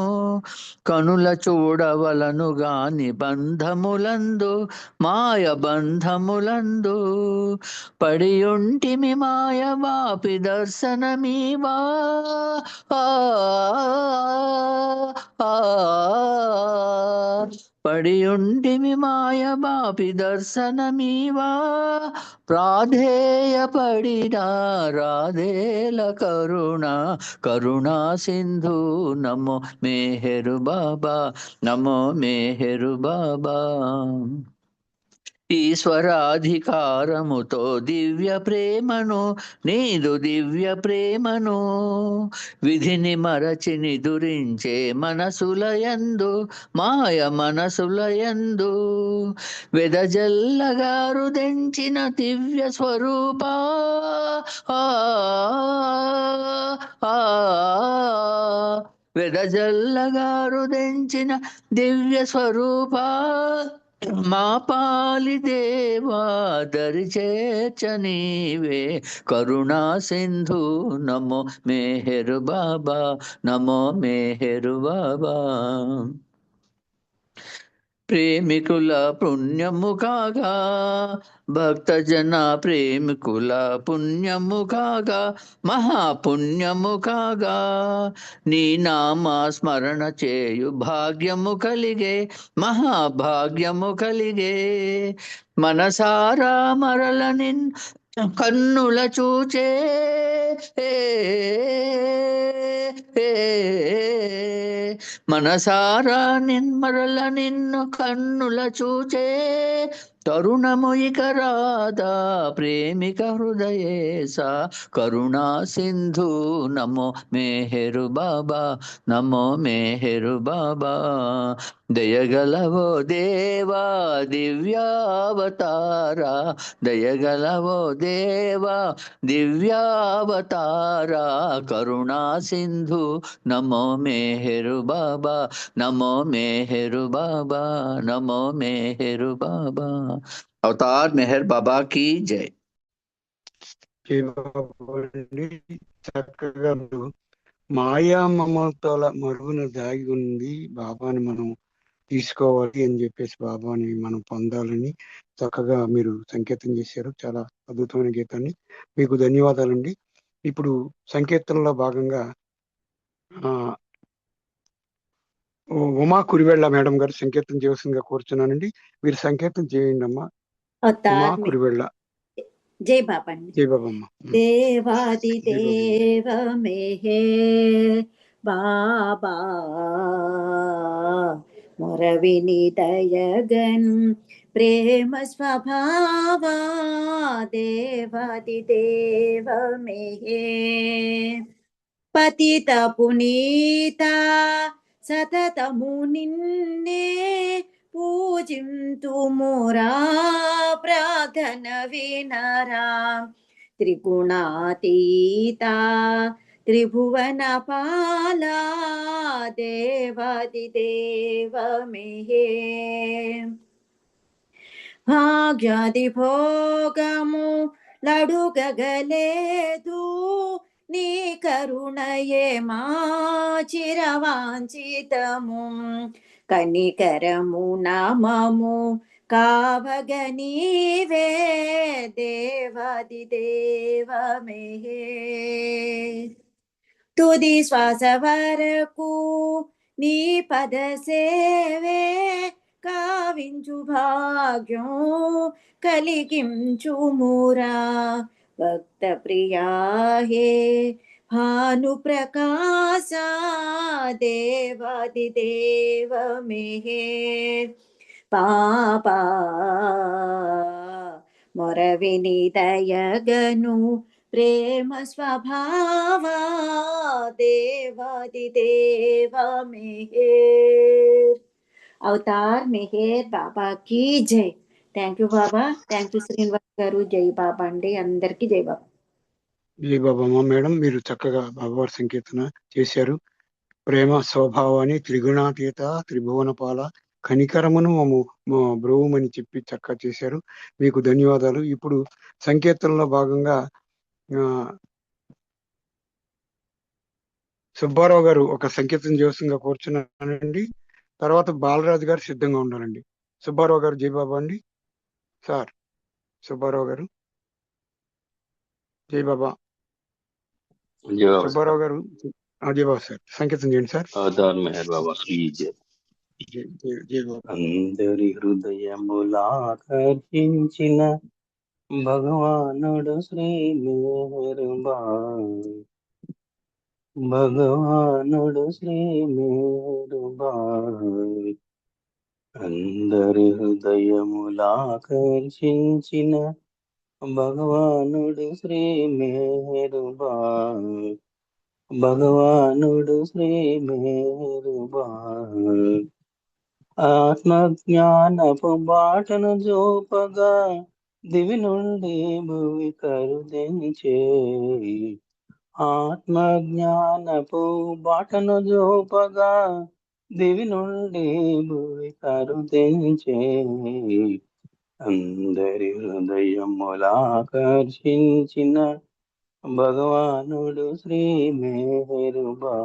కనుల చూడవలను గాని బంధములందు, మాయ బంధములందు పడియుంటిమి మాయ వాపి దర్శనమీవా, ఆ ఆ పడియుంటిమి మాయ బాపి దర్శనమీవా। ప్రాధేయపడిన రాధేల కరుణ, కరుణా సింధు నమో మెహరు బాబా, నమో మెహరు బాబా। ఈశ్వరాధికారముతో దివ్య ప్రేమను, నీదు దివ్య ప్రేమను విధిని మరచి నిదురించే మనసులయందు, మాయ మనసులయందు వెదజల్లగారు దెంచిన దివ్య స్వరూపా, ఆ ఆ వెదజల్లగారు దెంచిన దివ్య స్వరూపా। మా పాలి దేవా దరి చేర్చనీవే, కరుణా సింధు నమో మెహరు బాబా, నమో మెహరు బాబా। ప్రేమికుల పుణ్యము కాగా, భక్తజన ప్రేమికుల పుణ్యము కాగా, మహాపుణ్యము కాగా నీ నామ స్మరణ చేయు భాగ్యము కలిగే, మహాభాగ్యము కలిగే। మనసారా మరల నిన్ కన్నుల చూచే, మనసారా నిర్మల నిన్ను కన్నుల చూచే తరుణము ఇక రాదా ప్రేమిక హృదయేస। కరుణా సింధు నమో మెహరు బాబా, నమో మెహరు బాబా। దయగలవో దేవా దివ్యావతారా, దయగలవో దేవా దివ్యావతారా। కరుణా సింధు నమో మెహరు బాబా, నమో మెహరు బాబా, నమో మెహరు బాబా। అవతార్ మెహర్ బాబా की जय। జై బాబా అండి. చక్కగా మీరు మాయా మమతల మరుగున దాగి ఉంది బాబాని మనం తీసుకోవాలి అని చెప్పేసి, బాబాని మనం పొందాలని చక్కగా మీరు సంకేతం చేశారు. చాలా అద్భుతమైన గీతాన్ని, మీకు ధన్యవాదాలండి. ఇప్పుడు సంకీర్తనలో భాగంగా ఉమా కురివెళ్ళ మేడం గారు సంకీర్తన చేయవలసిందిగా కోరుచున్నానండి. మీరు సంకీర్తన చేయండి అమ్మా. ఉమా అవతార్ में కురివెళ్ళ. जय बाबा ने జై బాబమ్మ. देवादि జై బాబమ్మ. देव मेहे बाबा मोरविनी दयगन प्रेम स्वभावा देवादि देव मेहे पतित पुनीता सततमु निन्ने पूजिंतुमुरा प्रार्थन विनरा त्रिगुणातीता त्रिभुवनपाला देवादिदेव मेहे భాగ్యాదిభోగము లడుగగలేదు నీ కరుణయే మా చిరవాంఛితము కనికరము నామము కావగ నీవే దేవాది దేవమే తుది శ్వాస వరకు నీ పద సేవే కావించు భాగ్యం కలిగించుమురా భక్త ప్రియాహే భాను ప్రకాశ దేవాది దేవమే పాపా మొరవిని దయగను ప్రేమ స్వభావ దేవాది దేవమే అవతార్ మెహర్ బాబా की జై. Thank you Baba. Thank you Srinivas గారు. జై బాబా అండి. అందరికీ జై బాబా. జై బాబమ్మ మేడం, మీరు చక్కగా బాబావారి సంకీర్తన చేశారు. ప్రేమ స్వభావాన్ని త్రిగుణాతీత త్రిభువనపాల కనికరమును బ్రోవుమని చెప్పి చక్కగా చేశారు. మీకు ధన్యవాదాలు. ఇప్పుడు సంకీర్తనలో భాగంగా సుబ్బారావు గారు ఒక సంకీర్తన చేయవలసిందిగా కోరుచున్నానండి. తర్వాత బాలరాజు గారు సిద్ధంగా ఉండాలండి. సుబ్బారావు గారు. జై బాబా అండి. సార్ సుబ్బారావు గారు. జై బాబా. సుబ్బారావు గారు. జై బాబా సార్, సంకీర్తన చేయండి సార్. అవతార్ మెహర్ బాబా కీ జై. జై బాబా. అందరి హృదయములాకర్షించిన భగవానుడు శ్రీ మెహర్బా, భగవానుడు శ్రీ మెహర్బా. అందరి హృదయములాకర్షించిన భగవానుడు శ్రీ మెహర్బా, భగవానుడు శ్రీ మెహర్బా. ఆత్మజ్ఞానపు బాటను జోపగా దివి నుండి భువి కరుదించే, ఆత్మజ్ఞానపు బాటను జోపగా దివి నుండి భువి కరుదించే. అందరి హృదయములాకర్షించిన భగవానుడు శ్రీ మెహర్బా,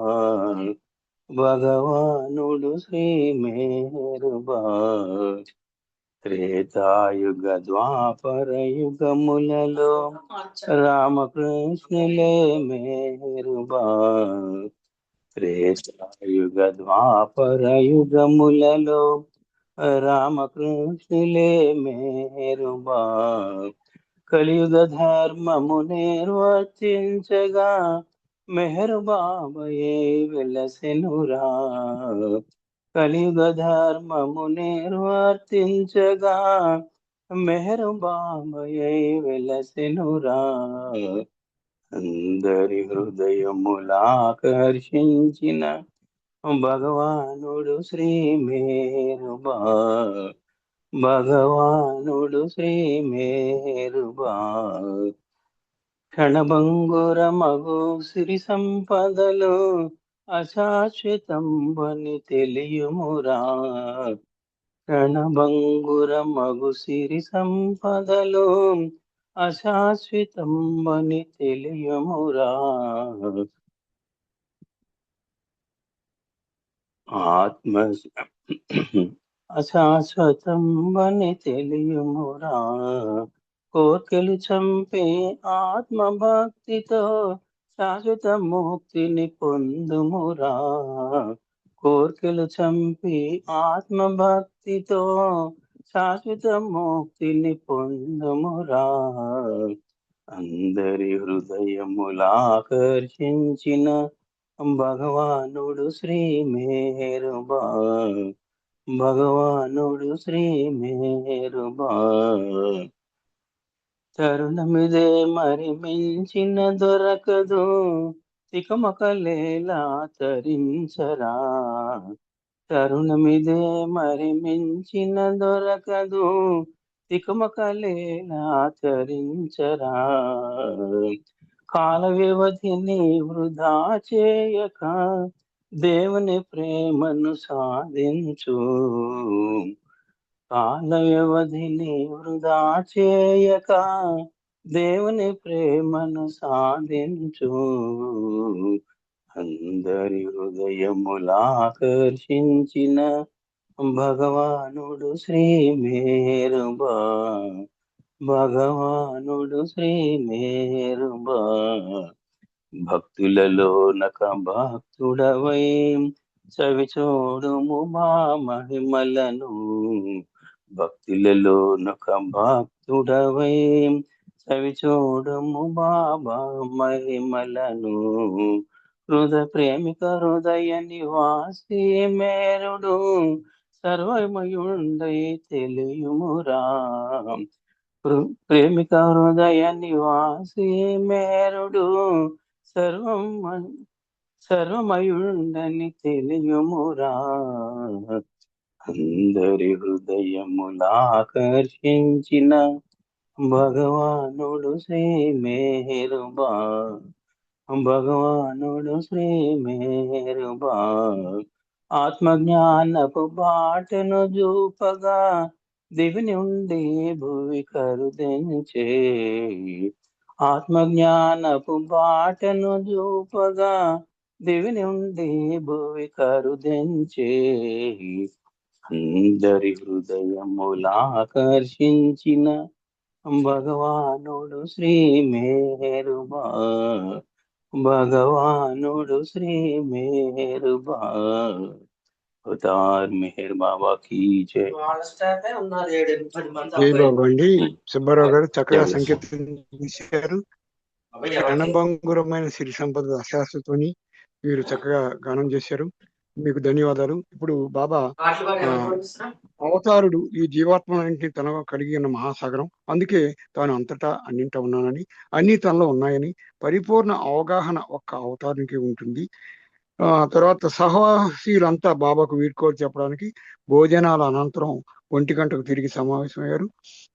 భగవానుడు శ్రీ మెహర్బా. త్రేతాయుగ ద్వాపర యుగములలో రామకృష్ణులే మెహర్బా, త్రేతాయుగ ద్వాపర యుగములలో రామకృష్ణులే మెహర్బా. కలియుగ ధర్మము నిర్వర్తించగా మెహర్బాబయే వెలసెనురా, కలియుగ ధర్మము నిర్వర్తించగా మెహర్బాబయే వెలసెనురా. అందరి హృదయములాకర్షించిన భగవానుడు శ్రీ మెహర్బా, భగవానుడు శ్రీ మెహర్బా. క్షణభంగుర మగు సిరి సంపదలు అశాశ్వతంబని తెలియుమురా, క్షణభంగుర మగు సిరి సంపదలు అశాశ్వతంబని తెలియుమురా. ఆత్మ అశాశ్వతంబని తెలియుమురా. కోర్కెలు చంపే ఆత్మభక్తితో శాశ్వత ముక్తిని పొందుమురా, కోర్కెలు చంపి ఆత్మభక్తితో శాశ్వత ముక్తిని పొందమురా. అందరి హృదయములాకర్షించిన భగవానుడు శ్రీ మేరుబా. భగవానుడు శ్రీ మేరుబా. తరుణమిదే మరి మించిన దొరకదు, తికమకలేలా తరించరా. తరుణమిదే మరి మించిన దొరకదు, తికమకలేలా తరించరా. కాల వ్యవధిని వృధా చేయక దేవుని ప్రేమను సాధించు. కాల వ్యవధిని వృధా చేయక దేవుని ప్రేమను సాధించు. అందరి హృదయములాకర్షించిన భగవానుడు శ్రీ మేరుబా. భగవానుడు శ్రీ మేరుబా. భక్తులలో నక భక్తుడవై చవి చూడుము మా మహిమలను. భక్తులలో నక భక్తుడవై చవి చూడుము బాబా మహిమలను. ప్రేమిక హృదయ నివాసి మేరుడు సర్వమయుండై తెలియుమురా. ప్రేమిక హృదయ నివాసి మేరుడు సర్వమయుండని తెలియుమురా. అందరి హృదయములాకర్షించిన భగవానుడు శ్రీ మేరుబా. భగవానుడు శ్రీ మేరుబా. ఆత్మజ్ఞానపు బాటను చూపగా దివి నుండి భువి కరుదించే. ఆత్మజ్ఞానపు బాటను చూపగా దివి నుండి భువి కరుదించే. అందరి హృదయములాకర్షించిన భగవానుడు శ్రీ మేరుబా. భగవానుడు శ్రీ మేరుబా. అవతార్ మెహర్ బాబా కీ జై. జై బాబా అండి. సుబ్బారావు గారు చక్కగా సంకేతం చేశారు. రణభంగురమైన సిరి సంపద అశాశ్వతని మీరు చక్కగా గానం చేశారు. మీకు ధన్యవాదాలు. ఇప్పుడు బాబా అవతారుడు ఈ జీవాత్మలన్నింటినీ తనలో కలిగి ఉన్న మహాసాగరం, అందుకే తాను అంతటా అన్నింటా ఉన్నానని, అన్ని తనలో ఉన్నాయని పరిపూర్ణ అవగాహన ఒక్క అవతారానికి ఉంటుంది. తర్వాత సహవాసీలంతా బాబాకు వీడ్కోలు చెప్పడానికి భోజనాల అనంతరం 1 గంటకు తిరిగి సమావేశమయ్యారు.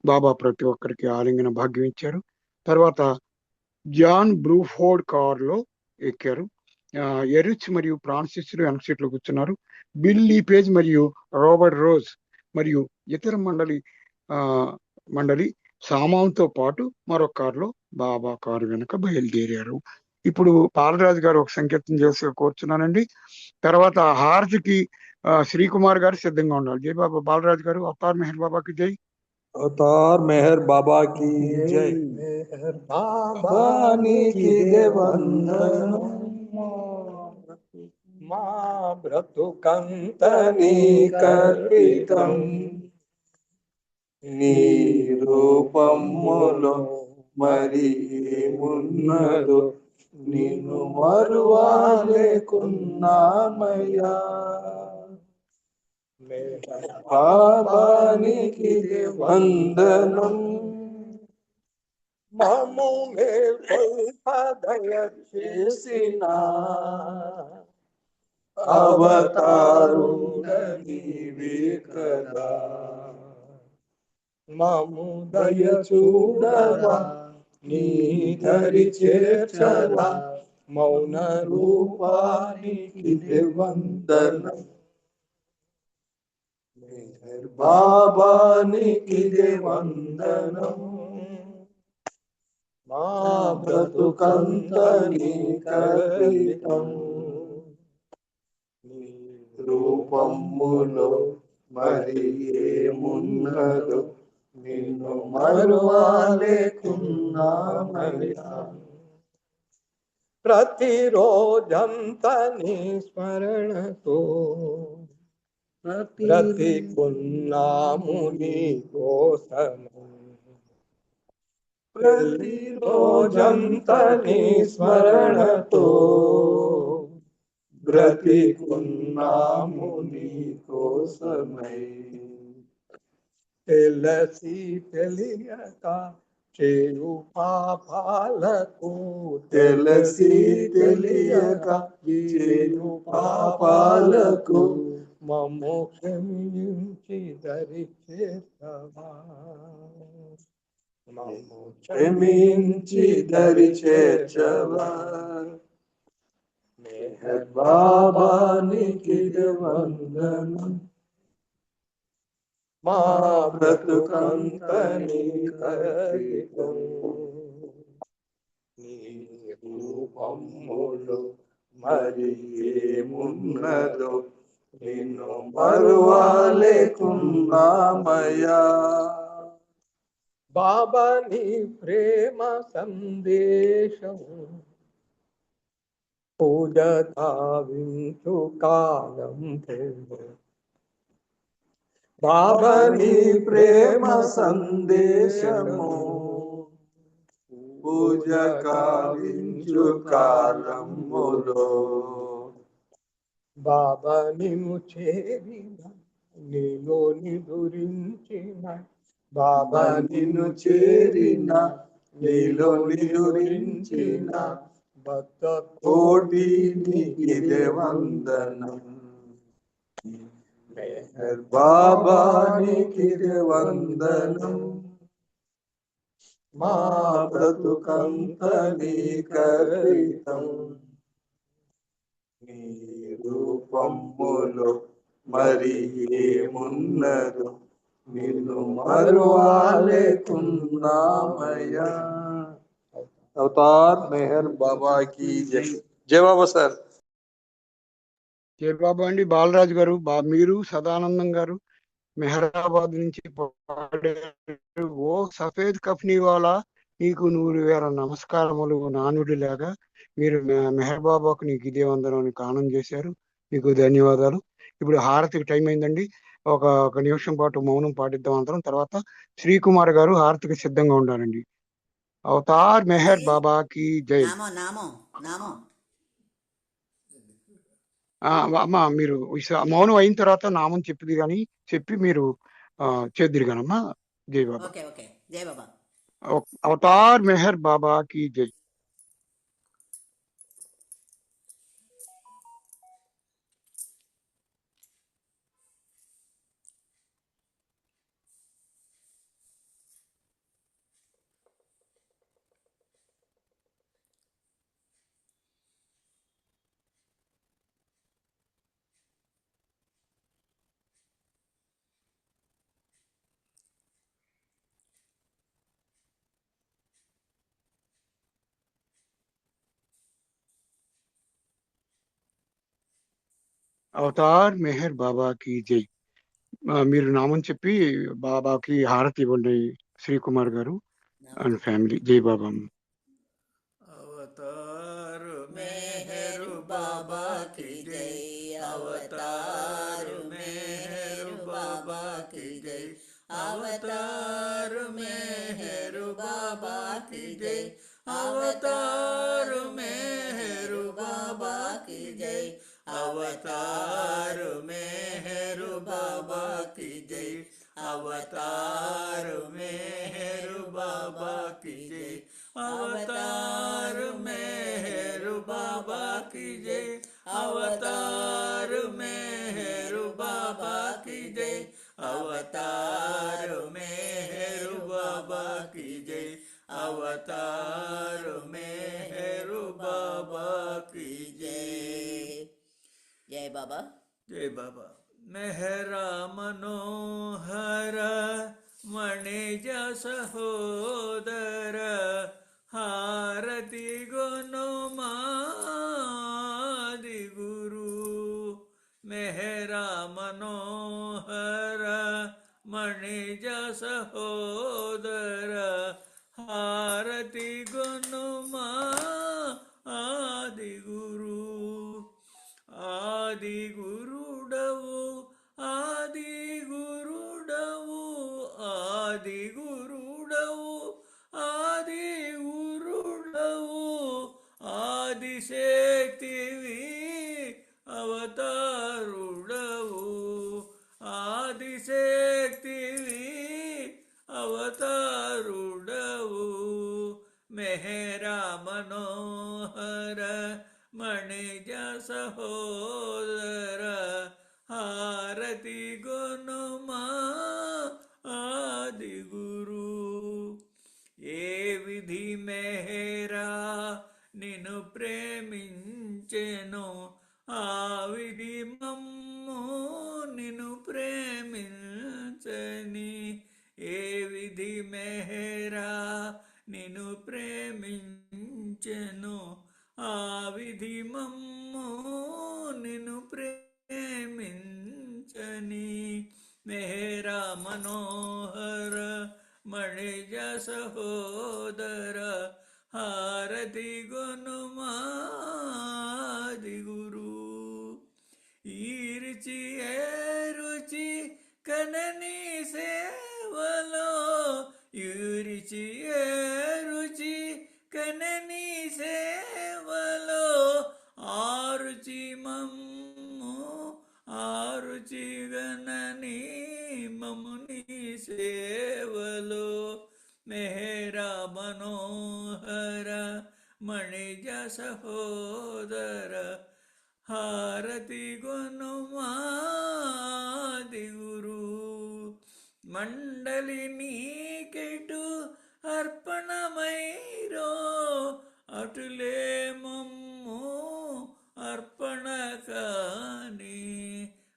బాబా ప్రతి ఒక్కరికి ఆలింగన భాగ్యం ఇచ్చారు. తర్వాత జాన్ బ్రూఫోర్డ్ కారులో ఎక్కారు. ఎరిచ్ మరియు ఫ్రాన్సిస్ వెనక సీట్లో కూర్చున్నారు. బిల్ లీపేజ్ మరియు రాబర్ట్ రోజ్ మరియు ఇతర మండలి సామాన్తో పాటు మరొక కారులో బాబా కారు వెనుక బయలుదేరారు. ఇప్పుడు బాలరాజు గారు ఒక సంకేతం చేసి కోరుచున్నానండి. తర్వాత హారతికి శ్రీకుమార్ గారు సిద్ధంగా ఉండాలి. జై బాబా. బాలరాజు గారు. అవతార్ మెహర్ బాబాకి జై. అవతార్ మెహర్ బాబా की जय. मेहर बाबानी की వందనం. మా బ్రతుకంతని కర్పితం. నీ రూపములో మరి ఏమున్నదో నిన్ను మరువాలేకున్నామయ్యా. బాబానికి వందనం. మమ్ము దయ చేసిన అవతారుడనివే కదా. మమ్ము దయ చూడవా, నీ దరి చేర్చవా, మౌన రూపానికి వందనం. మెహర్ బాబానికి వందనం. మా బ్రతుకంతని కర్పితం. నీ రూపములో మరి ఏమున్నదో నిన్ను మరువాలేకున్నామయ్యా. ప్రతిరోజంతా నీ స్మరణతో బ్రతికున్నాము నీ కోసము. ప్రతిరోజంతా నీ స్మరణతో బ్రతికున్నాము నీ కోసమై. తెలిసి తెలియక చేయు పాపాలకు తెలిసి తెలియక చేయు పాపాలకు మమ్ము క్షమించి దరి చేర్చవా. మమ్ము క్షమించి దరి చేర్చవా. మెహర్ బాబా నీకి వందనం. మా బ్రతుకంత నీకరితం. నీ రూపములో మరి ఏమున్నదో నిన్ను మరువలేకున్నామయ్యా. బాబా నీ ప్రేమ సందేశము పూజ తావించు కాలం బాబా నీ ప్రేమ సందేశము పూజ కావించు కాలములో. బాబా నిన్ను చేరిన నీలో నిదురించిన బాబా నిన్ను చేరిన నీలో నిదురించిన భక్త కోటి నీకిదే వందనం. మెహర్ బాబా నీకిదే వందనం. మా బ్రతుకంత నీకరితం. నీ రూపములో మరి ఏమున్నదో నిన్ను మరువలేకున్నామయ్యా. అవతార్ మెహర్ బాబా की జై. జై బాబా సార్. జై బాబా అండి. బాలరాజు గారు, మీరు సదానందం గారు మెహరాబాద్ నుంచి పాడారు. ఓ సఫేద్ కఫ్నీ వాలా నీకు 100,000 నమస్కారములు నానుడి లాగా మీరు మెహర్ బాబాకు నీకు ఇదే వందనం కానం చేశారు. మీకు ధన్యవాదాలు. ఇప్పుడు హారతికి టైం అయిందండి. ఒక నిమిషం పాటు మౌనం పాటిద్దాం అందరం. తర్వాత శ్రీకుమార్ గారు హారతికి సిద్ధంగా ఉండాలండి. అవతార్ మెహర్ బాబాకి జై. అమ్మా మీరు మౌనం అయిన తర్వాత నామం చెప్పింది కానీ చెప్పి మీరు చేద్దిరు కానమ్మా. జై బాబా. అవతార్ మెహర్ బాబాకి జై. అవతార్ మెహర్ బాబాకి జై. మీరు నామం చెప్పి బాబాకి హారతి ఇవ్వండి శ్రీకుమార్ గారు అండ్ ఫ్యామిలీ. జై బాబా. అవతార్ మెహర్ బాబాకి జై. అవతార్ మెహర్ బాబాకి జై. అవతార్ మెహర్ బాబాకి జై. అవతార్ మెహర్ బాబాకి జై. అవతార్ మెహర్ బాబాకి జై. అవతార్ మెహర్ బాబాకి జై. అవతార్ మెహర్ బాబాకి జై. అవతార్ మెహర్ బాబాకి జై. అవతార్ మెహర్ బాబాకి జై. అవతార్ మెహర్ బాబాకి జై. జై బాబా. జై బాబా. మెహరా మనోహర మణిజ సహోదర హారతి గుణమాది గురు. మెహరా మనోహర మణిజ సహోదర హారతి గుణమాది విధి మెహరా నిన్ను ప్రేమించెను, ఆ విధి మమ్ము నిన్ను ప్రేమించని. మెహరా మనోహర మణిజ సహోదర, హారతి గుణమాది గురు. ఈ రుచి ఏ రుచి కనని సేవలో, ఈ రుచి ఏ రుచి కనని సేవలో, ఆ రుచి మమ్ము ఆ రుచి గనని మమ్ముని సేవలో. మెహరా మనోహర మణిజ సహోదర, హారతి గుణమాది గురు. మండలి నీకెటు అర్పణమైరో, అటులే మమ్ము అర్పణ కాని.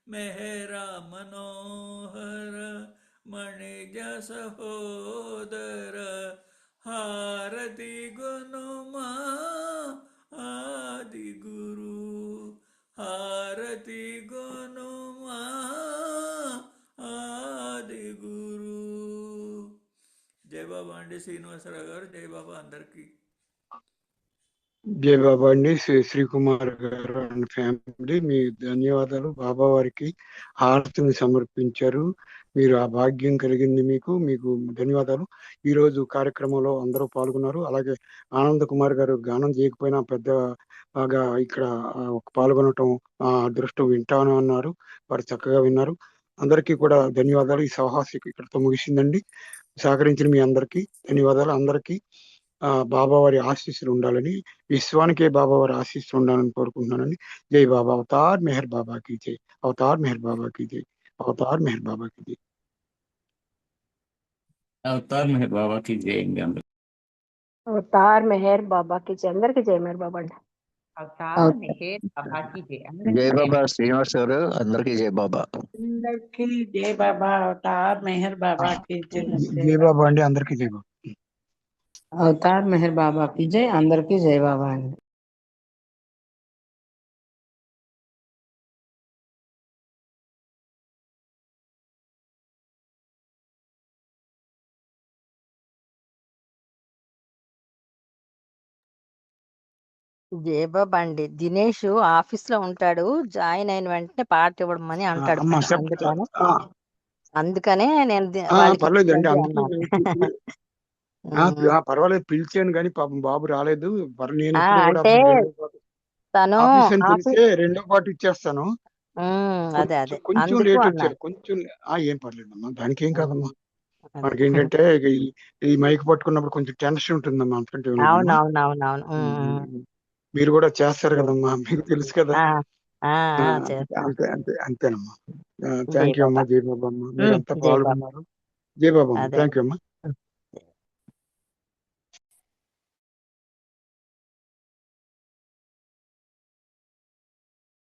మెహరా మనోహర మణిజ సహోదర, హారతి గుణమాది గురు. హారతి గుణమాది గురు. జై బాబా అండి శ్రీనివాసరావు గారు. జై బాబా అందరికీ. జై బాబా అండి. శ్రీకుమార్ గారు అండ్ ఫ్యామిలీ, మీ ధన్యవాదాలు. బాబా వారికి హారతిని సమర్పించారు. మీరు ఆ భాగ్యం కలిగింది మీకు. మీకు ధన్యవాదాలు. ఈ రోజు కార్యక్రమంలో అందరూ పాల్గొన్నారు. అలాగే ఆనంద్ కుమార్ గారు గానం చేయకపోయినా పెద్దగా ఇక్కడ పాల్గొనటం అదృష్టం, వింటాను అన్నారు. వారు చక్కగా విన్నారు. అందరికీ కూడా ధన్యవాదాలు. ఈ సహవాసం ఇక్కడితో ముగిసిందండి. సహకరించిన మీ అందరికీ ధన్యవాదాలు. అందరికీ బాబా వారి ఆశీస్సులు ఉండాలని, విశ్వానికే బాబా వారి ఆశీస్సులు ఉండాలని కోరుకుంటున్నానండి. జై బాబా. అవతార్ మెహర్ బాబా की जय. అవతార్ మెహర్ బాబా की जय. అవతార్ మెహర్ బాబా की जय. అవతార్ మెహర్ బాబా కి జై అండి అందరూ. అవతార్ మెహర్ బాబాకి జై. అందరికి జై మెహర్ బాబా అండి. అవతార్ మెహర్ బాబాకి జై. జై బాబా శ్రీనివాస్ గారు, అందరికీ జై బాబా. అందరికి జై బాబా. అవతార్ మెహర్ బాబాకి జై. జై బాబా అండి. అందరికీ జై బాబా. అవతార్ మెహర్ బాబాకి జై. అందరికీ జై బాబా అండి. జయబాబా అండి. దినేష్ ఆఫీస్ లో ఉంటాడు, జాయిన్ అయిన వెంటనే పాట ఇవ్వడమని అంటాడు. అమ్మా అందుకనే నేను వాళ్ళకి పర్లేదండి. ఇవ్వండి అందుకే అన్నాను. పర్వాలేదు, పిలిచాను కానీ పాపం బాబు రాలేదు. నేను ఇప్పుడు కూడా అంటే తను ఆఫీస్ అని పిలిస్తే రెండో పాట ఇచ్చేస్తాను. అదే అదే కొంచెం అందుకు లేట్ అన్నాను. వచ్చారు. కొంచెం ఏం పర్లేదమ్మా, దానికి ఏం కాదమ్మా. మనకి ఏంటంటే ఈ మైక్ పట్టుకున్నప్పుడు కొంచెం టెన్షన్ ఉంటుందమ్మా. అంతకంటే అవునవునవునవును. మీరు కూడా చేస్తారు కదమ్మా, మీకు తెలుసు కదా. చేస్తాను. అంతేనమ్మా. థ్యాంక్ యూ అమ్మా. జై బాబా అమ్మా. మీరంతా పాల్గొన్నారు. జై బాబా అమ్మా. థ్యాంక్ యూ అమ్మా.